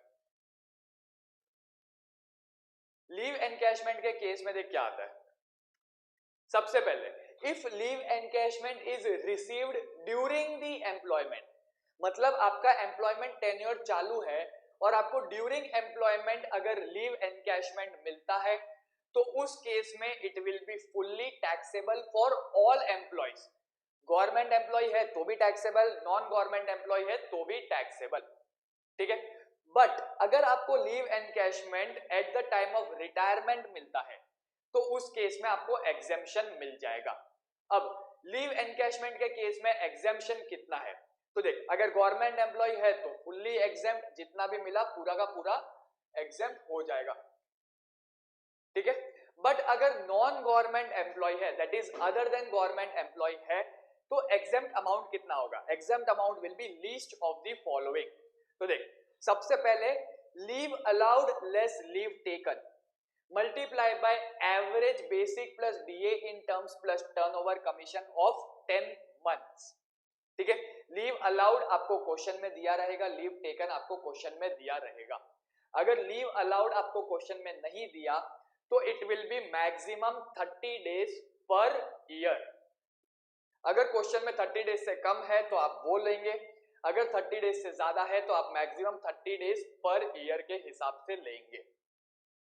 लीव एनकैशमेंट के केस में देख क्या आता है। सबसे पहले, if leave encashment is received during the employment, मतलब आपका एम्प्लॉयमेंट टेन्योर चालू है और आपको ड्यूरिंग एम्प्लॉयमेंट अगर लीव एनकैशमेंट मिलता है तो उस केस में it will be fully taxable for all employees. Government employee है तो भी टैक्सेबल, नॉन गवर्नमेंट एम्प्लॉय है तो भी टैक्सेबल, ठीक है। बट अगर आपको leave encashment eight the time of retirement मिलता है तो उस केस में आपको एग्जेम्पशन मिल जाएगा। अब लीव एनकैशमेंट के केस में एग्जेम्पशन कितना है? तो देख, अगर गवर्नमेंट एम्प्लॉय है तो फुल्ली एग्जेम्प्ट, जितना भी मिला पूरा का पूरा एग्जेम्प्ट हो जाएगा, ठीक है। बट अगर नॉन गवर्नमेंट एम्प्लॉय है, that is other than government employee है, तो एग्जेम्प्ट अमाउंट कितना होगा? Exempt amount will be least of the following. तो देख, सबसे पहले leave allowed less leave taken multiply by average basic plus DA in terms plus turnover commission of 10 months, ठीक है। लीव अलाउड आपको क्वेश्चन में दिया रहेगा, लीव टेकन आपको क्वेश्चन में दिया रहेगा। अगर लीव अलाउड आपको क्वेश्चन में नहीं दिया तो it will be maximum 30 days per year. अगर क्वेश्चन में 30 डेज से कम है तो आप वो लेंगे, अगर 30 डेज से ज्यादा है तो आप मैक्सिमम 30 डेज पर ईयर के हिसाब से लेंगे।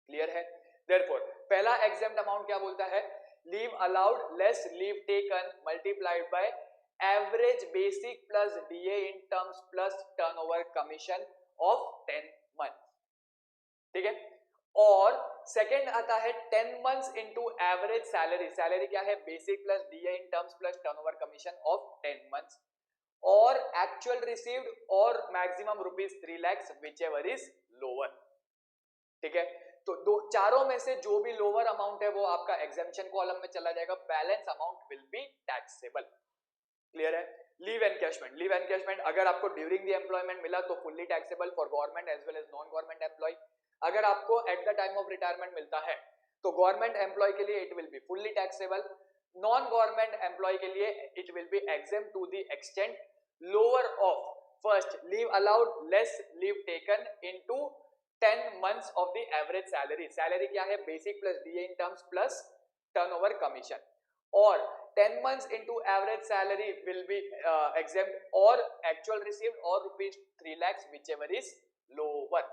क्लियर है? देयरफॉर पहला एग्जेम्प्ट अमाउंट क्या बोलता है? Leave allowed less leave taken multiplied by average basic plus DA in terms plus turnover commission of 10 month, ठीक है। और सेकंड आता है 10 months into average salary. Salary क्या है? Basic plus DA in terms plus turnover commission of 10 months और एक्चुअल रिसीव्ड और maximum ₹3 lakhs whichever is lower, ठीक है। तो दो चारों में से जो भी लोअर अमाउंट है वो आपका एग्जेम्पशन कॉलम में चला जाएगा, balance amount will be taxable. Clear है? लीव एनकैशमेंट, लीव एनकैशमेंट अगर आपको ड्यूरिंग द एम्प्लॉयमेंट मिला तो fully taxable for government as well as non government employee. अगर आपको at the time of retirement मिलता है तो गवर्नमेंट एम्प्लॉय के लिए it will be fully taxable, non government employee के लिए it will be exempt to the extent lower of first leave allowed less leave taken into 10 months of the average salary. Salary क्या है? Basic plus DA in terms plus turnover commission, और 10 months into average salary will be exempt or actual received or rupees 3 lakhs whichever is lower.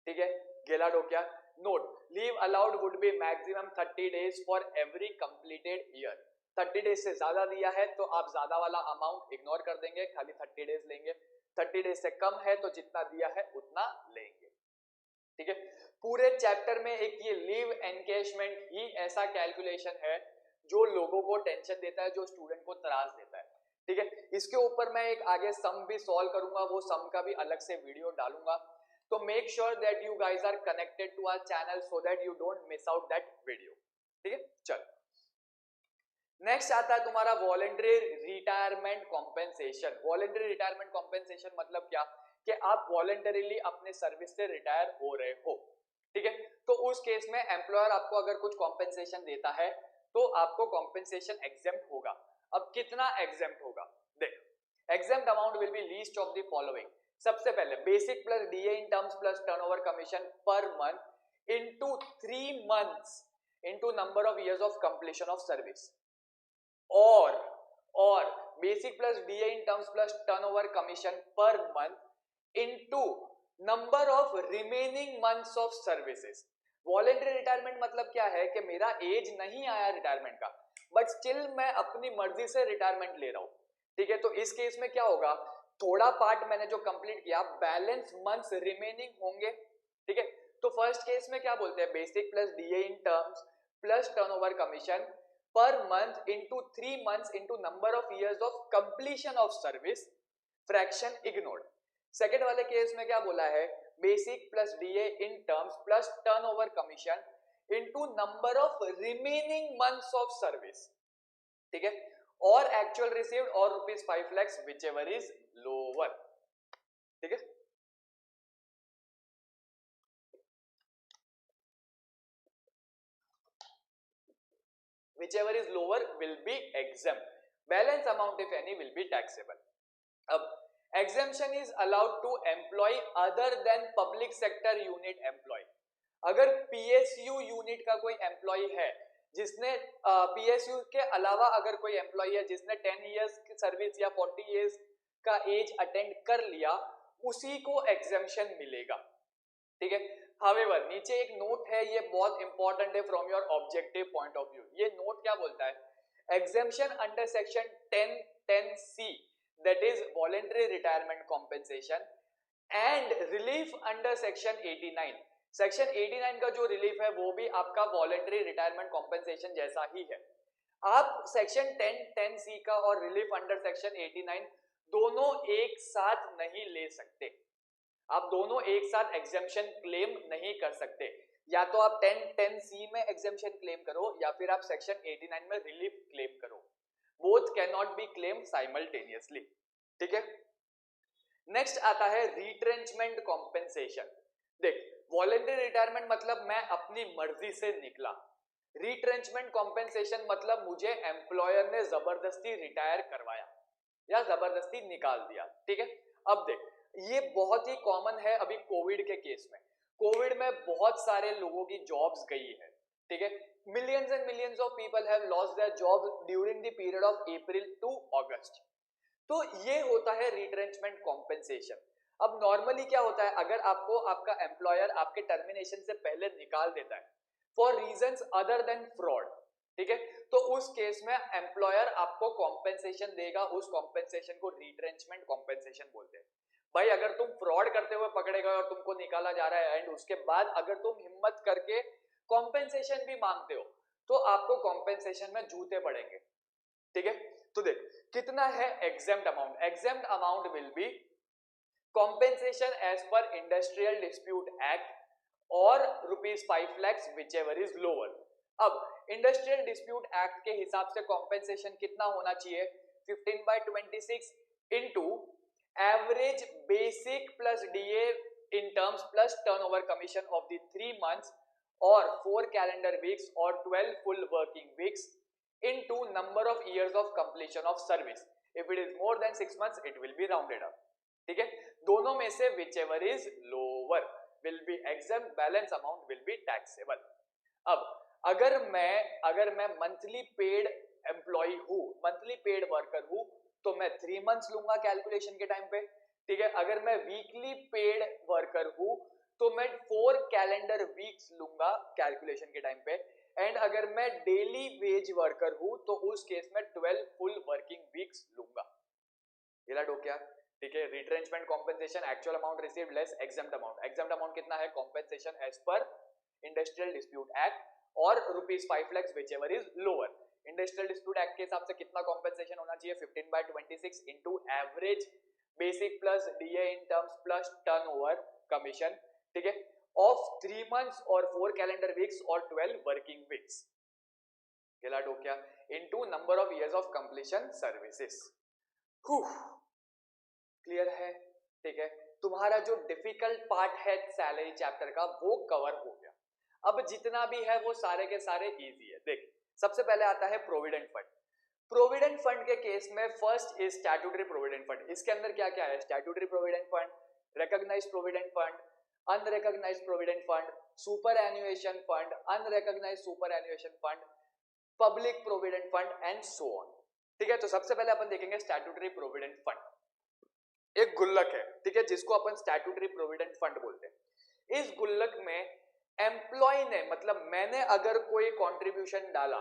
ठीक है, गेलाड हो क्या? Note, leave allowed would be maximum 30 days for every completed year. 30 days से ज्यादा दिया है तो आप ज्यादा वाला अमाउंट इग्नोर कर देंगे, खाली 30 days लेंगे. 30 days से कम है तो जितना दिया है उतना लेंगे. ठीक है, पूरे चैप्टर में एक ये लीव एनकैशमेंट ही ऐसा कैलकुलेशन है जो लोगों को टेंशन देता है, जो स्टूडेंट को त्रास देता है. ठीक है, इसके ऊपर मैं एक आगे सम भी सॉल्व करूंगा, वो सम का भी अलग से वीडियो डालूंगा. तो make sure that you guys are connected to our channel so that you don't miss out that video. ठीक है, चलो नेक्स्ट आता है तुम्हारा voluntary retirement compensation. Voluntary retirement compensation मतलब क्या? कि आप वॉलंटरीली अपने सर्विस से रिटायर हो रहे हो. ठीक है, तो उस केस में एम्प्लॉयर आपको अगर कुछ कॉम्पेंसेशन देता है तो आपको कॉम्पेंसेशन एग्जेम्प्ट होगा. अब कितना एग्जेम्प्ट होगा? देख, exempt amount will be least of the following. सबसे पहले basic plus DA in terms plus turnover commission per month into 3 months into number of years of completion of service, और basic plus DA in terms plus turnover commission per month into number of remaining months of services. Voluntary retirement मतलब क्या है? कि मेरा एज नहीं आया रिटायरमेंट का, बट स्टिल मैं अपनी मर्जी से रिटायरमेंट ले रहा हूं. ठीक है, तो इस केस में क्या होगा? थोड़ा पार्ट मैंने जो कंप्लीट किया, बैलेंस मंथ्स रिमेनिंग होंगे. ठीक है, तो फर्स्ट केस में क्या बोलते हैं? Basic plus DA in terms plus turnover commission per month into 3 months into number of years of completion of service, fraction ignored. Second वाले केस में क्या बोला है? Basic plus DA in terms plus turnover commission into number of remaining months of service. ठीक है, और एक्चुअल रिसीव्ड और rupees 5 lakhs whichever is lower. ठीक है, whichever is lower will be exempt. Balance amount if any will be taxable. अब exemption is allowed to employee other than public sector unit employee. अगर PSU यूनिट का कोई एम्प्लॉय है जिसने PSU के अलावा अगर कोई एम्प्लॉय है जिसने 10 years की सर्विस या 40 years का एज अटेंड कर लिया, उसी को एग्जेम्पशन मिलेगा. ठीक है, However, नीचे एक नोट है, ये बहुत इंपॉर्टेंट है from your objective point of view. ये नोट क्या बोलता है? Exemption under section 10(10)(c that is voluntary retirement compensation and relief under section 89. Section 89 का जो रिलीफ है वो भी आपका वॉलंटरी रिटायरमेंट कॉम्पेंसेशन जैसा ही है. आप सेक्शन 10(10)(c का और रिलीफ अंडर सेक्शन 89 दोनों एक साथ नहीं ले सकते. आप दोनों एक साथ एग्जेम्पशन क्लेम नहीं कर सकते. या तो आप 10(10)(c में एग्जेम्पशन क्लेम करो या फिर आप सेक्शन 89 में रिलीफ क्लेम करो. Both can not be claim simultaneously. ठीक है, नेक्स्ट आता है रिट्रेंचमेंट कॉम्पेंसेशन. देख, वॉलंटरी रिटायरमेंट मतलब मैं अपनी मर्जी से निकला. रिट्रेंचमेंट कॉम्पेंसेशन मतलब मुझे एम्प्लॉयर ने जबरदस्ती रिटायर करवाया या जबरदस्ती निकाल दिया. ठीक है, अब देख, ये बहुत ही कॉमन है अभी कोविड के केस में. कोविड में बहुत सारे लोगों की जॉब्स गई है. ठीक है, millions and millions of people have lost their job during the period of April to August. तो ये होता है रिट्रेंचमेंट कॉम्पेंसेशन. अब नॉर्मली क्या होता है? अगर आपको आपका एम्प्लॉयर आपके टर्मिनेशन से पहले निकाल देता है for reasons other than fraud, ठीक है, तो उस केस में एम्प्लॉयर आपको कॉम्पेंसेशन देगा. उस कॉम्पेंसेशन को रिट्रेंचमेंट कॉम्पेंसेशन बोलते हैं. भाई, अगर तुम फ्रॉड करते हुए पकड़े गए और तुमको निकाला जा रहा है एंड उसके बाद अगर तुम हिम्मत करके कॉम्पेंसेशन भी मांगते हो तो आपको कॉम्पेंसेशन में जूते पड़ेंगे. ठीक है, तो देख कितना है exempt amount. Exempt amount will be compensation as per industrial dispute act or rupees 5 lakhs whichever is lower. अब इंडस्ट्रियल डिस्प्यूट एक्ट के हिसाब से कॉम्पेंसेशन कितना होना चाहिए? 15/26 into average basic plus DA in terms plus turnover commission of the 3 months और 4 calendar weeks और 12 full working weeks into number of years of completion of service. If it is more than 6 months, it will be rounded up. ठीक है, दोनों में से whichever is lower. will be exempt, balance amount will be taxable. अब अगर मैं मंथली पेड एम्प्लॉय हूँ, मंथली पेड वर्कर हूँ, तो मैं 3 मंथ्स लूंगा कैलकुलेशन के टाइम पे, ठीक है। अगर मैं वीकली पेड वर्कर हूँ तो मैं 4 कैलेंडर वीक्स लूंगा कैलकुलेशन के टाइम पे, एंड अगर मैं डेली वेज वर्कर हूँ तो उस केस में 12 फुल वर्किंग वीक्स लूंगा। ये हो क्या, ठीक है। Retrenchment compensation, actual amount received less exempt amount. Exempt amount कितना है, compensation as per industrial dispute act और ₹5 lakhs whichever is lower. Industrial dispute act के हिसाब से कितना कॉम्पेंसेशन होना चाहिए, 15/26 into average basic plus DA in terms plus turnover commission, ठीक है, ऑफ 3 months और 4 कैलेंडर वीक्स और 12 वर्किंग वीक्स। हो क्या, into number of years of completion services. Clear है, ठीक है। तुम्हारा जो डिफिकल्ट पार्ट है सैलरी चैप्टर का वो कवर हो गया। अब जितना भी है वो सारे के सारे इजी है। देख, सबसे पहले आता है प्रोविडेंट फंड। प्रोविडेंट फंड के केस में first is statutory provident fund. इसके अंदर क्या क्या है, statutory provident fund, recognised provident fund, unrecognised provident fund, superannuation fund, unrecognised superannuation fund, public provident fund and so on, ठीक है। तो सबसे पहले अपन देखेंगे स्टैट्यूटरी प्रोविडेंट फंड। एक गुल्लक है, ठीक है, जिसको अपन स्टैट्यूटरी प्रोविडेंट फंड बोलते हैं। इस गुल्लक में एम्प्लॉय ने, मतलब मैंने अगर कोई कंट्रीब्यूशन डाला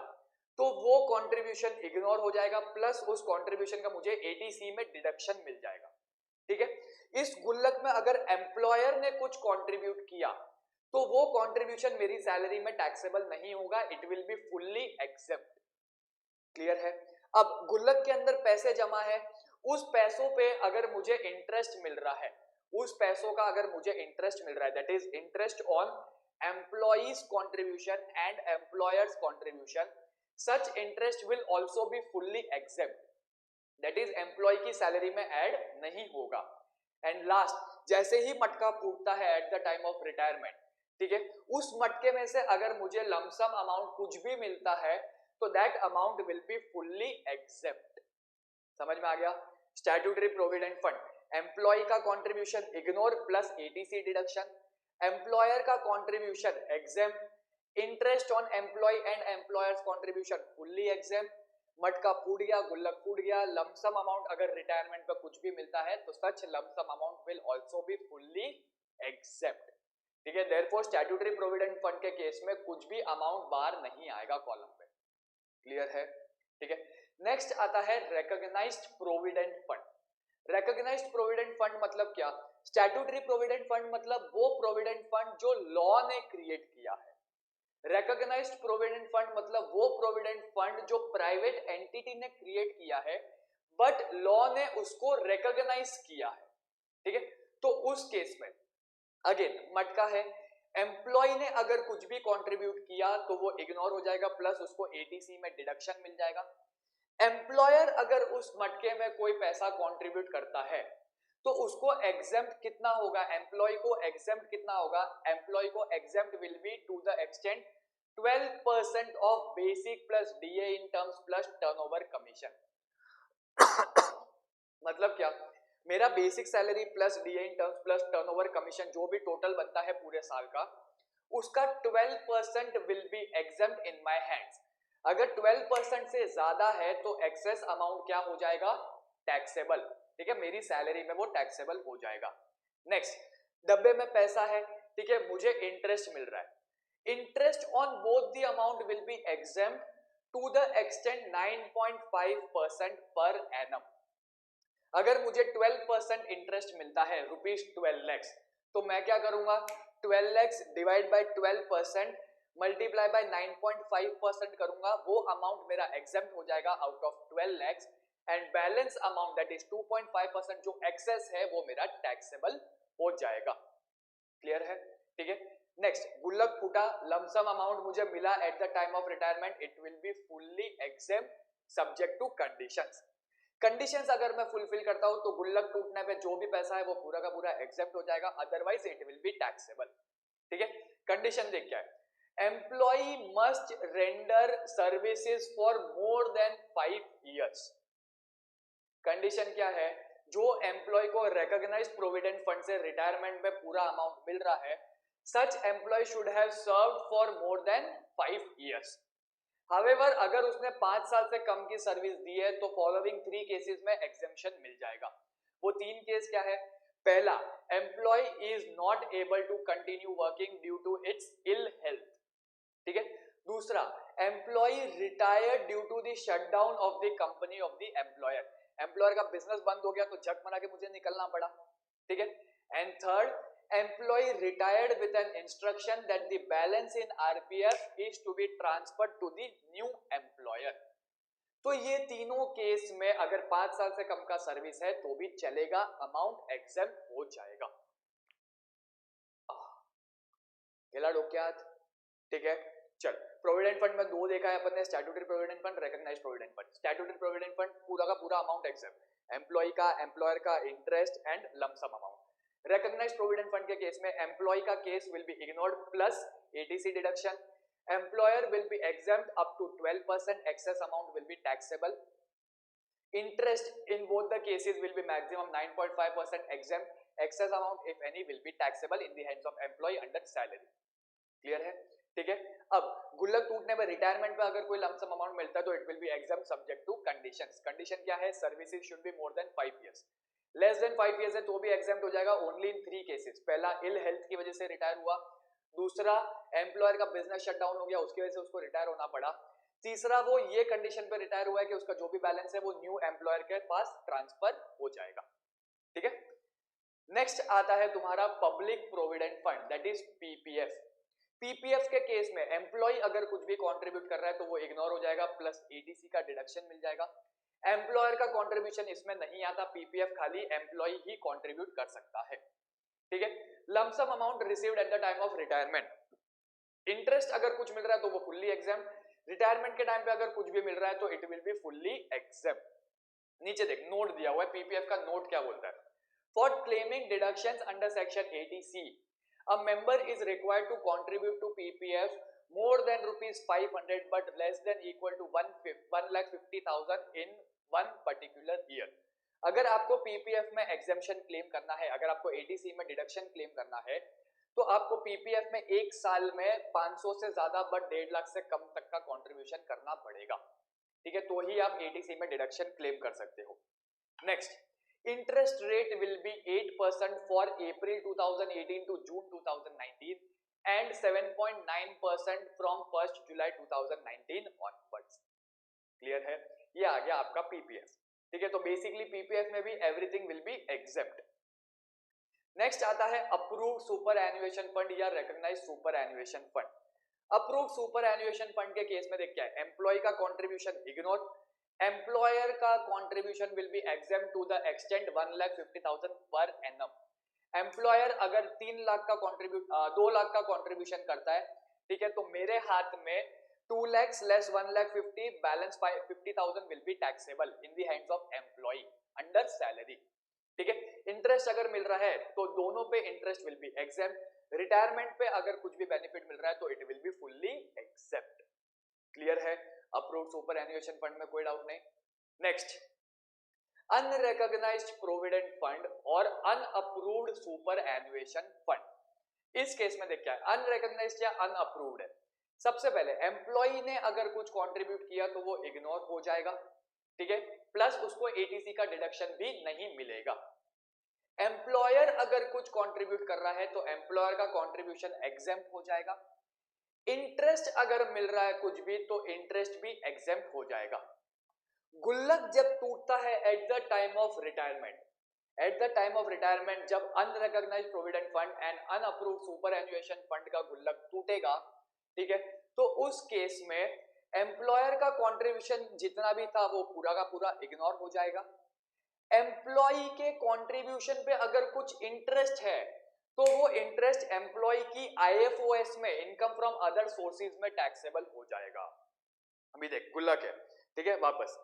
तो वो कंट्रीब्यूशन इग्नोर हो जाएगा, प्लस उस कंट्रीब्यूशन का मुझे एटीसी में डिडक्शन मिल जाएगा, ठीक है। इस गुल्लक में अगर एम्प्लॉयर ने कुछ कंट्रीब्यूट किया तो वो कंट्रीब्यूशन मेरी सैलरी में टैक्सेबल नहीं होगा, it will be fully except. Clear है। अब गुल्लक के अंदर पैसे जमा है, उस पैसों पे अगर मुझे इंटरेस्ट मिल रहा है, उस पैसों का अगर मुझे इंटरेस्ट मिल रहा है, that is interest on employee's contribution and employer's contribution, such interest will also be fully except, that is employee की सैलरी में ऐड नहीं होगा। एंड लास्ट, जैसे ही मटका फूटता है at the time of retirement, ठीक है, उस मटके में से अगर मुझे लमसम अमाउंट कुछ भी मिलता है तो that amount will be fully exempt. समझ में आ गया। स्टैट्यूटरी प्रोविडेंट फंड, एम्प्लॉय का contribution ignore plus ATC deduction, employer का contribution exempt, interest on employee and employer's contribution fully exempt, मटका फूट गया, गुल्लक फूट गया, लमसम अमाउंट अगर रिटायरमेंट पे कुछ भी मिलता है तो such lump sum amount will also be fully exempt, ठीक है। देयरफॉर स्टैट्यूटरी प्रोविडेंट फंड के केस में कुछ भी अमाउंट बाहर नहीं आएगा कॉलम पे। क्लियर है, ठीक है। नेक्स्ट आता है recognised provident fund. Recognised provident fund मतलब क्या, स्टैट्यूटरी प्रोविडेंट फंड मतलब वो प्रोविडेंट फंड जो लॉ ने क्रिएट किया है। रिकॉग्नाइज्ड प्रोविडेंट फंड मतलब वो प्रोविडेंट फंड जो प्राइवेट एंटिटी ने क्रिएट किया है बट लॉ ने उसको रिकॉग्नाइज किया है, ठीक है। तो उस केस में अगेन मटका है, एम्प्लॉय ने अगर कुछ भी कंट्रीब्यूट किया तो वो इग्नोर हो जाएगा, प्लस उसको एटीसी में डिडक्शन मिल जाएगा। एम्प्लॉयर अगर उस मटके में कोई पैसा कंट्रीब्यूट करता है तो उसको एग्जेम्प्ट कितना होगा, एम्प्लॉय को एग्जेम्प्ट कितना होगा, एम्प्लॉय को exempt will be to the extent 12% of basic plus DA in terms plus turnover commission. मतलब क्या, मेरा basic salary plus DA in terms plus turnover commission जो भी टोटल बनता है पूरे साल का, उसका 12% will be exempt in my hands. अगर 12% से ज्यादा है तो एक्सेस अमाउंट क्या हो जाएगा, टैक्सेबल, ठीक है, मेरी सैलरी में वो टैक्सेबल हो जाएगा। नेक्स्ट, डब्बे में पैसा है, ठीक है, मुझे इंटरेस्ट मिल रहा है, interest on both the amount will be exempt to the extent 9.5% per annum. अगर मुझे 12% इंटरेस्ट मिलता है ₹12 lakhs, तो मैं क्या करूंगा, 12 lakhs divide by 12% multiply by 9.5% करूंगा, वो अमाउंट मेरा एग्जेम्प्ट हो जाएगा out of 12 lakhs and balance amount that is 2.5% जो एक्सेस है वो मेरा टैक्सेबल हो जाएगा। क्लियर है, ठीक है। नेक्स्ट, गुल्लक फूटा, लमसम अमाउंट मुझे मिला eight the time of retirement, it will be fully exempt subject to conditions. Conditions अगर मैं फुलफिल करता हूं तो गुल्लक टूटने पे जो भी पैसा है वो पूरा का पूरा एग्जेम्प्ट हो जाएगा, otherwise it will be taxable, ठीक है। कंडीशन देख क्या है, employee must render services for more than 5 years। Condition क्या है, जो एम्प्लॉय को रिकॉग्नाइज्ड प्रोविडेंट फंड से रिटायरमेंट में पूरा अमाउंट मिल रहा है such employee should have served for more than 5 years. However, अगर उसने 5 साल से कम की सर्विस दी है तो फॉलोइंग 3 केसेस में एग्जेम्पशन मिल जाएगा। वो 3 केस क्या है? पहला, employee is not able to continue working due to its ill health, ठीक है। दूसरा, employee retired due to the shutdown of the company of the employer, employer का बिजनेस बंद हो गया तो झक मार के मुझे निकलना पड़ा, ठीक है। And third, employee retired with an instruction that the balance in RPF is to be transferred to the new employer. तो ये तीनों केस में अगर 5 साल से कम का सर्विस है तो भी चलेगा, अमाउंट एग्जेम्प्ट हो जाएगा। खेला डोक्यात, ठीक है। चल, प्रोविडेंट फंड में 2 देखा है अपन ने, statutory provident fund, recognised provident fund. Statutory provident fund पूरा का पूरा अमाउंट एग्जेम्प्ट, एम्प्लॉय का, एम्प्लॉयर का, interest and lumpsum amount. Recognised provident fund के केस में एम्प्लॉय का case will be ignored plus ATC deduction, employer will be exempt up to 12%, excess amount will be taxable, interest in both the cases will be maximum 9.5% exempt, excess amount if any will be taxable in the hands of employee under salary। Clear है, ठीक है। अब गुल्लक टूटने पर, रिटायरमेंट पे अगर कोई लमसम अमाउंट मिलता है तो it will B exam subject to conditions. Condition क्या है? Services should be more than 5 years, less than 5 years है तो भी एग्जाम्प्ट हो जाएगा ओनली इन 3 केसेस। पहला, इल हेल्थ की वजह से रिटायर हुआ, दूसरा, एम्प्लॉयर का बिजनेस शटडाउन हो गया उसकी वजह से उसको रिटायर होना पड़ा, तीसरा, वो ये कंडीशन पे रिटायर हुआ है कि उसका जो भी बैलेंस है वो न्यू एम्प्लॉयर के पास ट्रांसफर हो जाएगा, ठीक है। नेक्स्ट आता है तुम्हारा public provident fund, that is PPF. PPF के केस में एम्प्लॉय अगर कुछ भी कंट्रीब्यूट कर रहा है तो वो इग्नोर हो जाएगा, प्लस एटीसी का डिडक्शन मिल जाएगा। एम्प्लॉयर का कंट्रीब्यूशन इसमें नहीं आता, पीपीएफ खाली एम्प्लॉय ही कंट्रीब्यूट कर सकता है, ठीक है। Lump sum amount received at the time of retirement, interest अगर कुछ मिल रहा है तो वो फुल्ली एग्जेम्प्ट, रिटायरमेंट के टाइम पे अगर कुछ भी मिल रहा है तो it will be fully exempt. नीचे देख, नोट दिया हुआ है, पीपीएफ का नोट क्या बोलता है? For claiming deductions under section 80C, a member is required to contribute to PPF more than ₹500 but less than equal to 1,50,000 in one particular year। अगर आपको पीपीएफ में एग्जेम्पशन क्लेम करना है, अगर आपको एटीसी में डिडक्शन क्लेम करना है तो आपको पीपीएफ में एक साल में 500 से ज्यादा बट 1.5 लाख से कम तक का कंट्रीब्यूशन करना पड़ेगा, ठीक है, तो ही आप एटीसी में डिडक्शन क्लेम कर सकते हो। Next, interest rate will be 8% for April 2018 to June 2019 and 7.9% from 1st July 2019 onwards। Clear है, ये आ गया आपका पीपीएफ, ठीक है। तो बेसिकली पीपीएफ में भी everything will be exempt. Next आता है अप्रूव्ड सुपर एन्युएशन फंड या recognised superannuation fund. Approved superannuation fund के केस में देख क्या है, एम्प्लॉय का कंट्रीब्यूशन इग्नोर, एम्प्लॉयर का contribution will be exempt to the extent 1,50,000 per annum. Employer अगर 3 लाख का 2 लाख का कंट्रीब्यूशन करता है, ठीक है, तो मेरे हाथ में 2 lakhs less 1,50,000 balance 50,000 will be taxable in the hands of employee under salary, ठीक है। इंटरेस्ट अगर मिल रहा है तो दोनों पे interest will be exempt, retirement पे अगर कुछ भी बेनिफिट मिल रहा है तो it will be fully except. Clear है, अप्रूव्ड सुपर एन्युएशन फंड में कोई डाउट नहीं। नेक्स्ट, अनरिकॉग्नाइज्ड प्रोविडेंट फंड और अनअप्रूव्ड सुपर एन्युएशन फंड। इस केस में देख क्या है, अनरिकॉग्नाइज्ड या अनअप्रूव्ड है। सबसे पहले एम्प्लॉय ने अगर कुछ कंट्रीब्यूट किया तो वो इग्नोर हो जाएगा, ठीक है, प्लस उसको एटीसी का डिडक्शन भी नहीं मिलेगा। एम्प्लॉयर अगर कुछ कंट्रीब्यूट कर रहा है तो एम्प्लॉयर का कंट्रीब्यूशन एग्जेम्प्ट हो जाएगा। इंटरेस्ट अगर मिल रहा है कुछ भी तो इंटरेस्ट भी एग्जेम्प्ट हो जाएगा। गुल्लक जब टूटता है at the time of retirement, at the time of retirement जब unrecognised provident fund and unapproved superannuation fund का गुल्लक टूटेगा, ठीक है, तो उस केस में एम्प्लॉयर का कंट्रीब्यूशन जितना भी था वो पूरा का पूरा इग्नोर हो जाएगा। एम्प्लॉय के कंट्रीब्यूशन पे अगर कुछ इंटरेस्ट है तो वो इंटरेस्ट एम्प्लॉय की आईएफओएस में, इनकम फ्रॉम अदर सोर्सेज में टैक्सेबल हो जाएगा। अभी देख गुल्लक है, ठीक है, वापस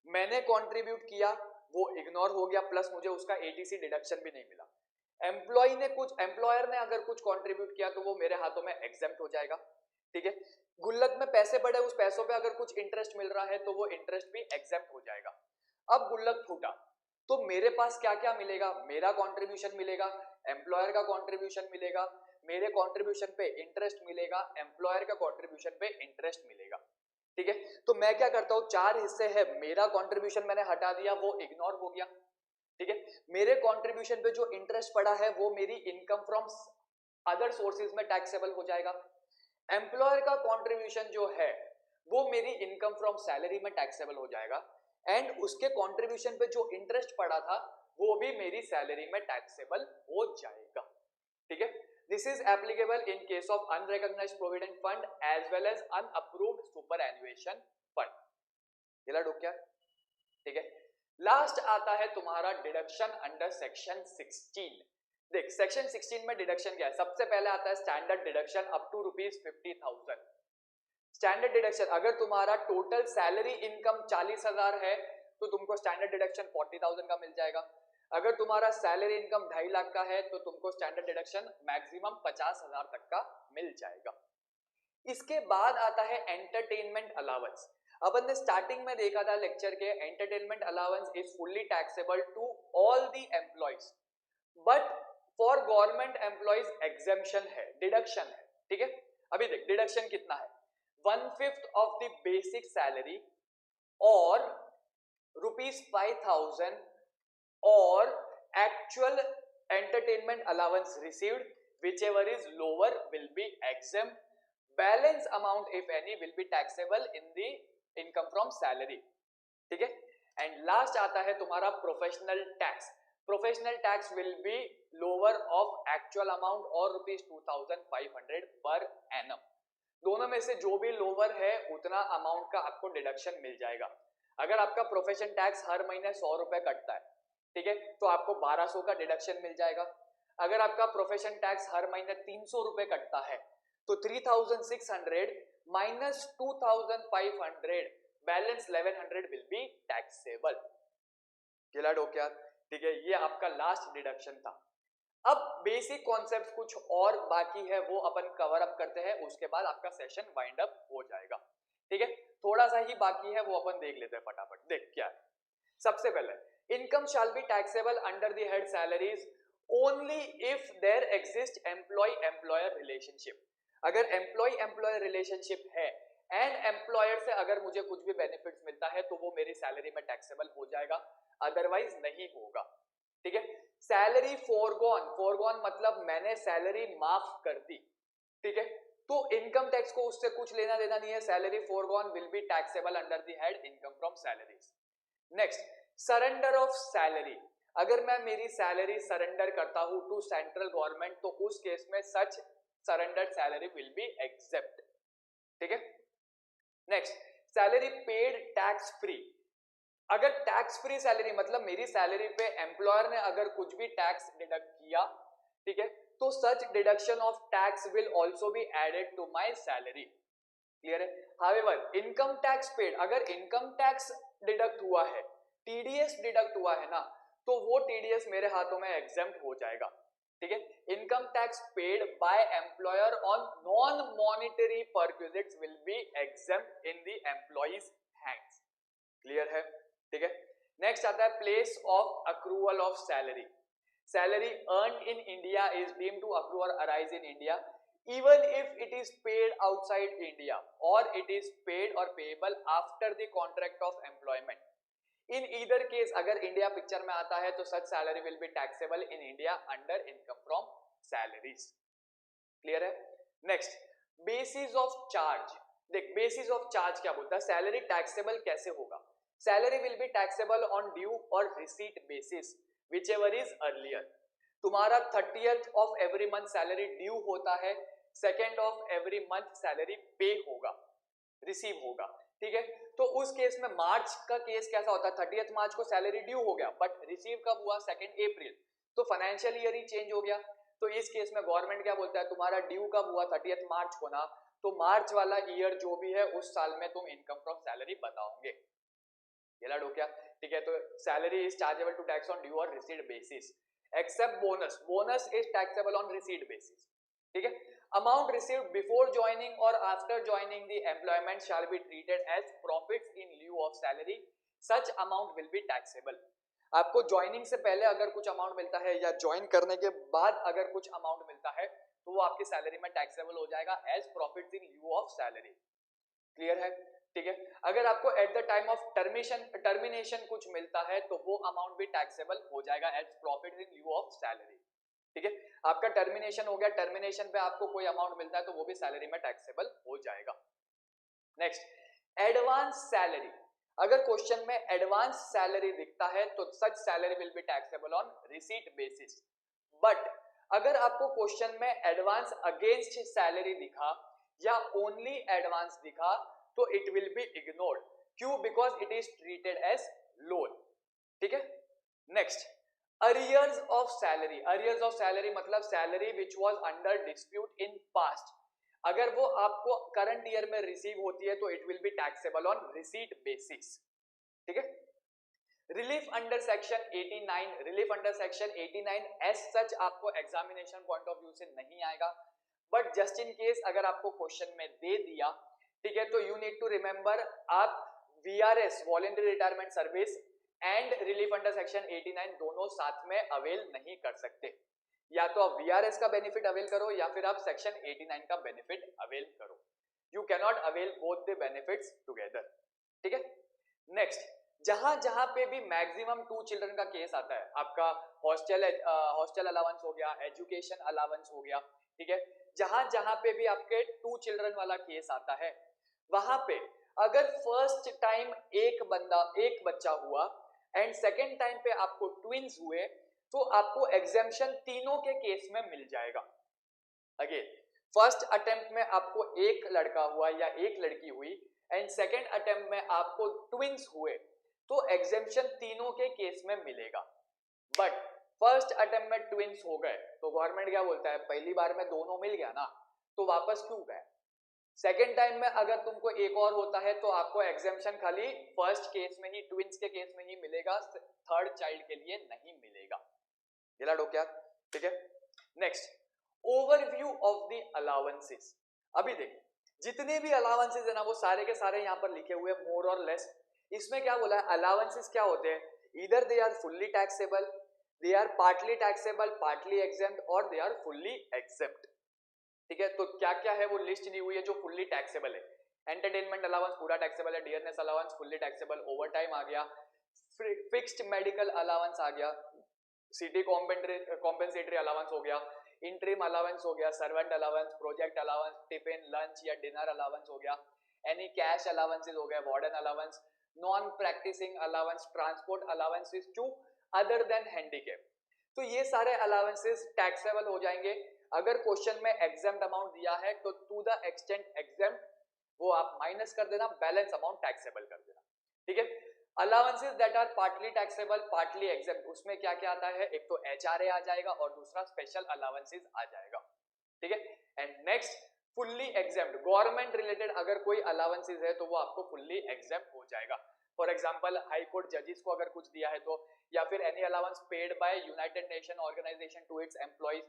मैंने कंट्रीब्यूट किया वो इग्नोर हो गया, प्लस मुझे उसका एटीसी डिडक्शन भी नहीं मिला। एम्प्लॉयर ने अगर कुछ कंट्रीब्यूट किया तो वो मेरे हाथों में एग्जेम्प्ट हो जाएगा, ठीक है। गुल्लक में पैसे पड़े, उस पैसों पे अगर कुछ इंटरेस्ट मिल रहा है तो वो इंटरेस्ट भी एग्जेम्प्ट हो जाएगा। अब गुल्लक फूटा तो मेरे पास क्या क्या मिलेगा, मेरा कंट्रीब्यूशन मिलेगा, एम्प्लॉयर का कंट्रीब्यूशन मिलेगा, मेरे कंट्रीब्यूशन पे इंटरेस्ट मिलेगा, एम्प्लॉयर का कंट्रीब्यूशन पे इंटरेस्ट मिलेगा। ठीक है, तो मैं क्या करता हूं, 4 हिस्से है, मेरा कंट्रीब्यूशन मैंने हटा दिया, वो इग्नोर हो गया। ठीक है, मेरे कंट्रीब्यूशन पे जो इंटरेस्ट पड़ा है वो मेरी इनकम फ्रॉम अदर सोर्सेज में टैक्सेबल हो जाएगा। एम्प्लॉयर का कंट्रीब्यूशन जो है वो मेरी इनकम फ्रॉम सैलरी में टैक्सेबल हो जाएगा, एंड उसके कंट्रीब्यूशन पे जो इंटरेस्ट पड़ा था वो भी मेरी सैलरी में टैक्सेबल हो जाएगा। ठीक है, this is applicable in case of unrecognised provident fund as well as unapproved superannuation fund. गिला डूब क्या? ठीक है, लास्ट आता है तुम्हारा डिडक्शन अंडर सेक्शन 16। देख सेक्शन 16 में डिडक्शन क्या है, सबसे पहले आता है standard deduction up to ₹50,000। Standard deduction, अगर तुम्हारा टोटल सैलरी इनकम 40,000 है तो तुमको स्टैंडर्ड डिडक्शन 40,000 का मिल जाएगा। अगर तुम्हारा सैलरी इनकम 2.5 लाख का है तो तुमको स्टैंडर्ड डिडक्शन मैक्सिमम 50,000 तक का मिल जाएगा। इसके बाद आता है एंटरटेनमेंट अलाउंस। अपन ने स्टार्टिंग में देखा था लेक्चर के, entertainment allowance is fully taxable to all the employees, but for government employees exemption है, डिडक्शन है। ठीक है, अभी देख डिडक्शन कितना है, 1/5 ऑफ द बेसिक सैलरी और ₹5,000 और actual entertainment allowance received, whichever is lower will be exempt, balance amount if any will be taxable in the income from salary। ठीक है, एंड लास्ट आता है तुम्हारा professional tax. Professional tax will be lower of actual amount और ₹2,500 पर एनम। दोनों में से जो भी लोअर है उतना अमाउंट का आपको डिडक्शन मिल जाएगा। अगर आपका प्रोफेशन टैक्स हर महीने 100 रुपए कटता है, ठीक है, तो आपको 1200 का डिडक्शन मिल जाएगा। अगर आपका प्रोफेशन टैक्स हर महीने 300 रुपए कटता है तो 3,600 minus 2,500 balance 1100 will be taxable. Clear हो क्या? ठीक है, ये आपका लास्ट डिडक्शन था। अब बेसिक कॉन्सेप्ट कुछ और बाकी है वो अपन कवर अप करते हैं, उसके बाद आपका सेशन वाइंड अप हो जाएगा। ठीक है, थोड़ा सा ही बाकी है वो अपन देख लेते हैं फटाफट। देख क्या है, सबसे पहले income shall be taxable under the head salaries only if there exist employee employer relationship. अगर एम्प्लॉय एम्प्लॉयर रिलेशनशिप है एंड एम्प्लॉयर से अगर मुझे कुछ भी बेनिफिट्स मिलता है तो वो मेरी सैलरी में टैक्सेबल हो जाएगा, अदरवाइज नहीं होगा। ठीक है, सैलरी फोरगॉन, फोरगॉन मतलब मैंने सैलरी माफ कर दी। ठीक है, तो इनकम टैक्स को उससे कुछ लेना देना नहीं है, salary foregone will be taxable under the head income from salaries. Next, surrender of salary. अगर मैं मेरी सैलरी सरेंडर करता हूं टू सेंट्रल गवर्नमेंट तो उस केस में such surrendered salary will be exempt. ठीक है, next, salary paid tax free. अगर टैक्स फ्री सैलरी मतलब मेरी सैलरी पे एम्प्लॉयर ने अगर कुछ भी टैक्स डिडक्ट किया, ठीक है, तो such deduction of tax will also be added to my salary. Clear है? हाउएवर इनकम टैक्स पेड, अगर इनकम टैक्स डिडक्ट हुआ है, टीडीएस डिडक्ट हुआ है ना, तो वो टीडीएस मेरे हाथों में एग्जेम्प्ट हो जाएगा। ठीक है, income tax paid by employer on non monetary perquisites will be exempt in the employees hands. Clear है? ठीक है, नेक्स्ट आता है place of accrual of salary. Salary earn in India is deemed to accrue or arise in India even if it is paid outside India or it is paid or payable after the contract of employment. In either case अगर इंडिया पिक्चर में आता है तो such salary will be taxable in India under income from salaries. Clear है? Next, basis of charge. देख बेसिस ऑफ चार्ज क्या बोलता है, सैलरी टैक्सेबल कैसे होगा। Salary will be taxable on due or receipt basis whichever is earlier। तुम्हारा 30th of every month salary due होता है, 2nd of every month salary पे होगा, रिसीव होगा। ठीक है, तो उस केस में मार्च का केस कैसा होता है, 30th मार्च को सैलरी ड्यू हो गया बट रिसीव कब हुआ, 2nd अप्रैल, तो फाइनेंशियल ईयर ही चेंज हो गया। तो इस केस में गवर्नमेंट क्या बोलता है, तुम्हारा ड्यू कब हुआ, 30th मार्च को ना, तो मार्च वाला ईयर जो भी है उस साल में तुम इनकम फ्रॉम सैलरी बताओगे। ये लाडो क्या? ठीक है, तो salary is chargeable to tax on due or receipt basis except bonus, bonus is taxable on receipt basis. ठीक है, amount received before joining or after joining the employment shall be treated as profits in lieu of salary, such amount will be taxable. आपको ज्वाइनिंग से पहले अगर कुछ अमाउंट मिलता है या ज्वाइन करने के बाद अगर कुछ अमाउंट मिलता है तो वो आपकी सैलरी में टैक्सेबल हो जाएगा as profit in lieu of salary. Clear है? ठीक है। अगर आपको at the time of termination कुछ मिलता है तो वो अमाउंट भी टैक्सेबल हो जाएगा as profit in lieu of salary. ठीक है, आपका टर्मिनेशन हो गया, टर्मिनेशन पे आपको कोई अमाउंट मिलता है तो वो भी सैलरी में टैक्सेबल हो जाएगा। Next, advance salary. अगर क्वेश्चन में एडवांस सैलरी दिखता है तो such salary will be taxable on receipt basis. But अगर आपको क्वेश्चन में एडवांस अगेंस्ट सैलरी दिखा या ओनली एडवांस दिखा तो इट विल बी इग्नोर्ड। क्यों? Because it is treated as loan. ठीक है। Next, arrears of salary. Arrears of salary मतलब salary which was under dispute in past. अगर वो आपको करंट ईयर में रिसीव होती है तो it will be taxable on receipt basis. ठीक है। Relief under section 89, relief under section 89 as such आपको एग्जामिनेशन पॉइंट ऑफ व्यू से नहीं आएगा, बट जस्ट इन केस अगर आपको क्वेश्चन में दे दिया, ठीक है, तो यू नीड टू रिमेंबर आप VRS voluntary retirement service and relief under section 89 दोनों साथ में अवेल नहीं कर सकते। या तो आप VRS का बेनिफिट अवेल करो या फिर आप सेक्शन 89 का बेनिफिट अवेल करो। You can not avail both the benefits together. ठीक है। नेक्स्ट, जहां जहां पे भी मैक्सिमम 2 चिल्ड्रन का केस आता है, आपका हॉस्टल अलाउंस हो गया, एजुकेशन अलाउंस हो गया, ठीक है, जहां जहां पे भी आपके 2 चिल्ड्रन वाला केस आता है वहां पे अगर फर्स्ट टाइम एक बच्चा हुआ एंड सेकेंड टाइम पे आपको ट्विंस हुए तो आपको एग्जेम्पशन तीनों के केस में मिल जाएगा। अगेन, फर्स्ट अटेम्प्ट में आपको एक लड़का हुआ या एक लड़की हुई एंड सेकेंड अटेम्प्ट में आपको ट्विंस हुए तो एग्जेम्पशन तीनों के केस में मिलेगा। बट फर्स्ट अटेम्प्ट में ट्विंस हो गए तो गवर्नमेंट क्या बोलता है, पहली बार में दोनों मिल गया ना तो वापस क्यों गए। सेकेंड टाइम में अगर तुमको एक और होता है तो आपको एग्जेम्पशन खाली फर्स्ट केस में ही, ट्विंस के केस में ही मिलेगा, थर्ड चाइल्ड के लिए नहीं मिलेगा। ढीला डोक्या। ठीक है। Next, overview of the allowances. अभी देखो जितने भी अलाउंसेस है ना वो सारे के सारे यहाँ पर लिखे हुए मोर और लेस। इसमें क्या बोला है, अलाउंसेस क्या होते हैं, इधर they are fully taxable, they are partly taxable, partly exempt और दे आर फुल्ली एग्जेम्प्ट। ठीक है, तो क्या क्या है वो लिस्ट नहीं हुई है जो फुल्ली टैक्सेबल है। एंटरटेनमेंट अलाउंस पूरा टैक्सेबल है, dearness allowance fully taxable, over time आ गया, फिक्स्ड मेडिकल अलाउंस आ गया, सिटी कॉम्पेंसेटरी अलाउंस हो गया, इंटरिम अलाउंस हो गया, servant allowance, project allowance, tiffin lunch या डिनर अलाउंस हो गया, एनी कैश अलाउंसेस हो गया, warden allowance, non practising allowance, transport allowances to other than handicap. तो ये सारे अलाउंसेस टैक्सेबल हो जाएंगे। अगर क्वेश्चन में एग्जेम्प्ट अमाउंट दिया है तो टू द एक्सटेंट एग्जेम्प्ट वो आप माइनस कर देना, बैलेंस अमाउंट टैक्सेबल कर देना। ठीक है। Allowances that are partly taxable, partly exempt, उसमें क्या क्या आता है, एक तो HRA आ जाएगा और दूसरा स्पेशल अलाउंसेस आ जाएगा। ठीक है। And next, fully exempt, government related अगर कोई अलाउंसेस है तो वो आपको फुल्ली एग्जेम्प्ट हो जाएगा। फॉर एग्जांपल हाई कोर्ट जजेस को अगर कुछ दिया है तो, या फिर any allowance paid by United Nation organisation to its employees,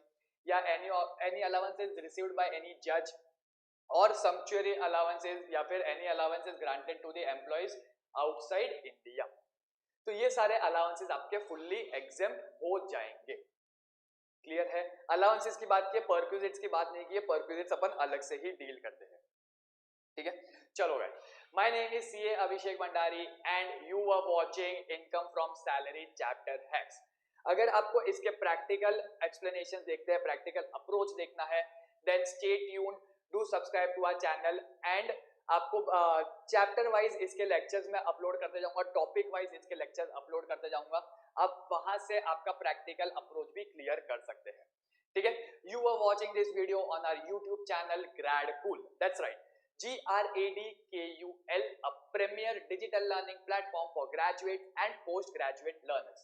या any allowances received by any जज और सम्पचुअरी अलाउंसेस, या फिर any allowances granted to the employees outside India. तो ये सारे अलाउंसेस आपके फुल्ली एग्जेम्प्ट हो जाएंगे। क्लियर है। अलाउंसेस की बात की, परक्विजिट्स की बात नहीं की है, परक्विजिट्स अपन अलग से ही डील करते हैं। ठीक है। चलो guys, my name is CA Abhishek Bhandari and you are watching income from salary chapter hacks। अगर आपको इसके प्रैक्टिकल एक्सप्लेनेशन देखते हैं, प्रैक्टिकल अप्रोच देखना है, then stay tuned, do subscribe to our channel and आपको चैप्टर वाइज इसके लेक्चर्स में अपलोड करते जाऊंगा, टॉपिक वाइज इसके लेक्चर्स अपलोड करते जाऊंगा, आप वहां से आपका प्रैक्टिकल अप्रोच भी क्लियर कर सकते हैं। ठीक है। You are watching this video on our YouTube channel Gradkul, that's right, GRADKUL, a premier digital learning platform for graduate and postgraduate learners.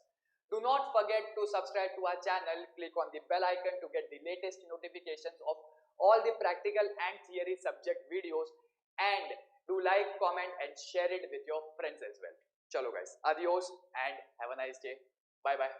Do not forget to subscribe to our channel, click on the bell icon to get the latest notifications of all the practical and theory subject videos, and do like, comment and share it with your friends as well. Chalo guys, adios and have a nice day. Bye bye.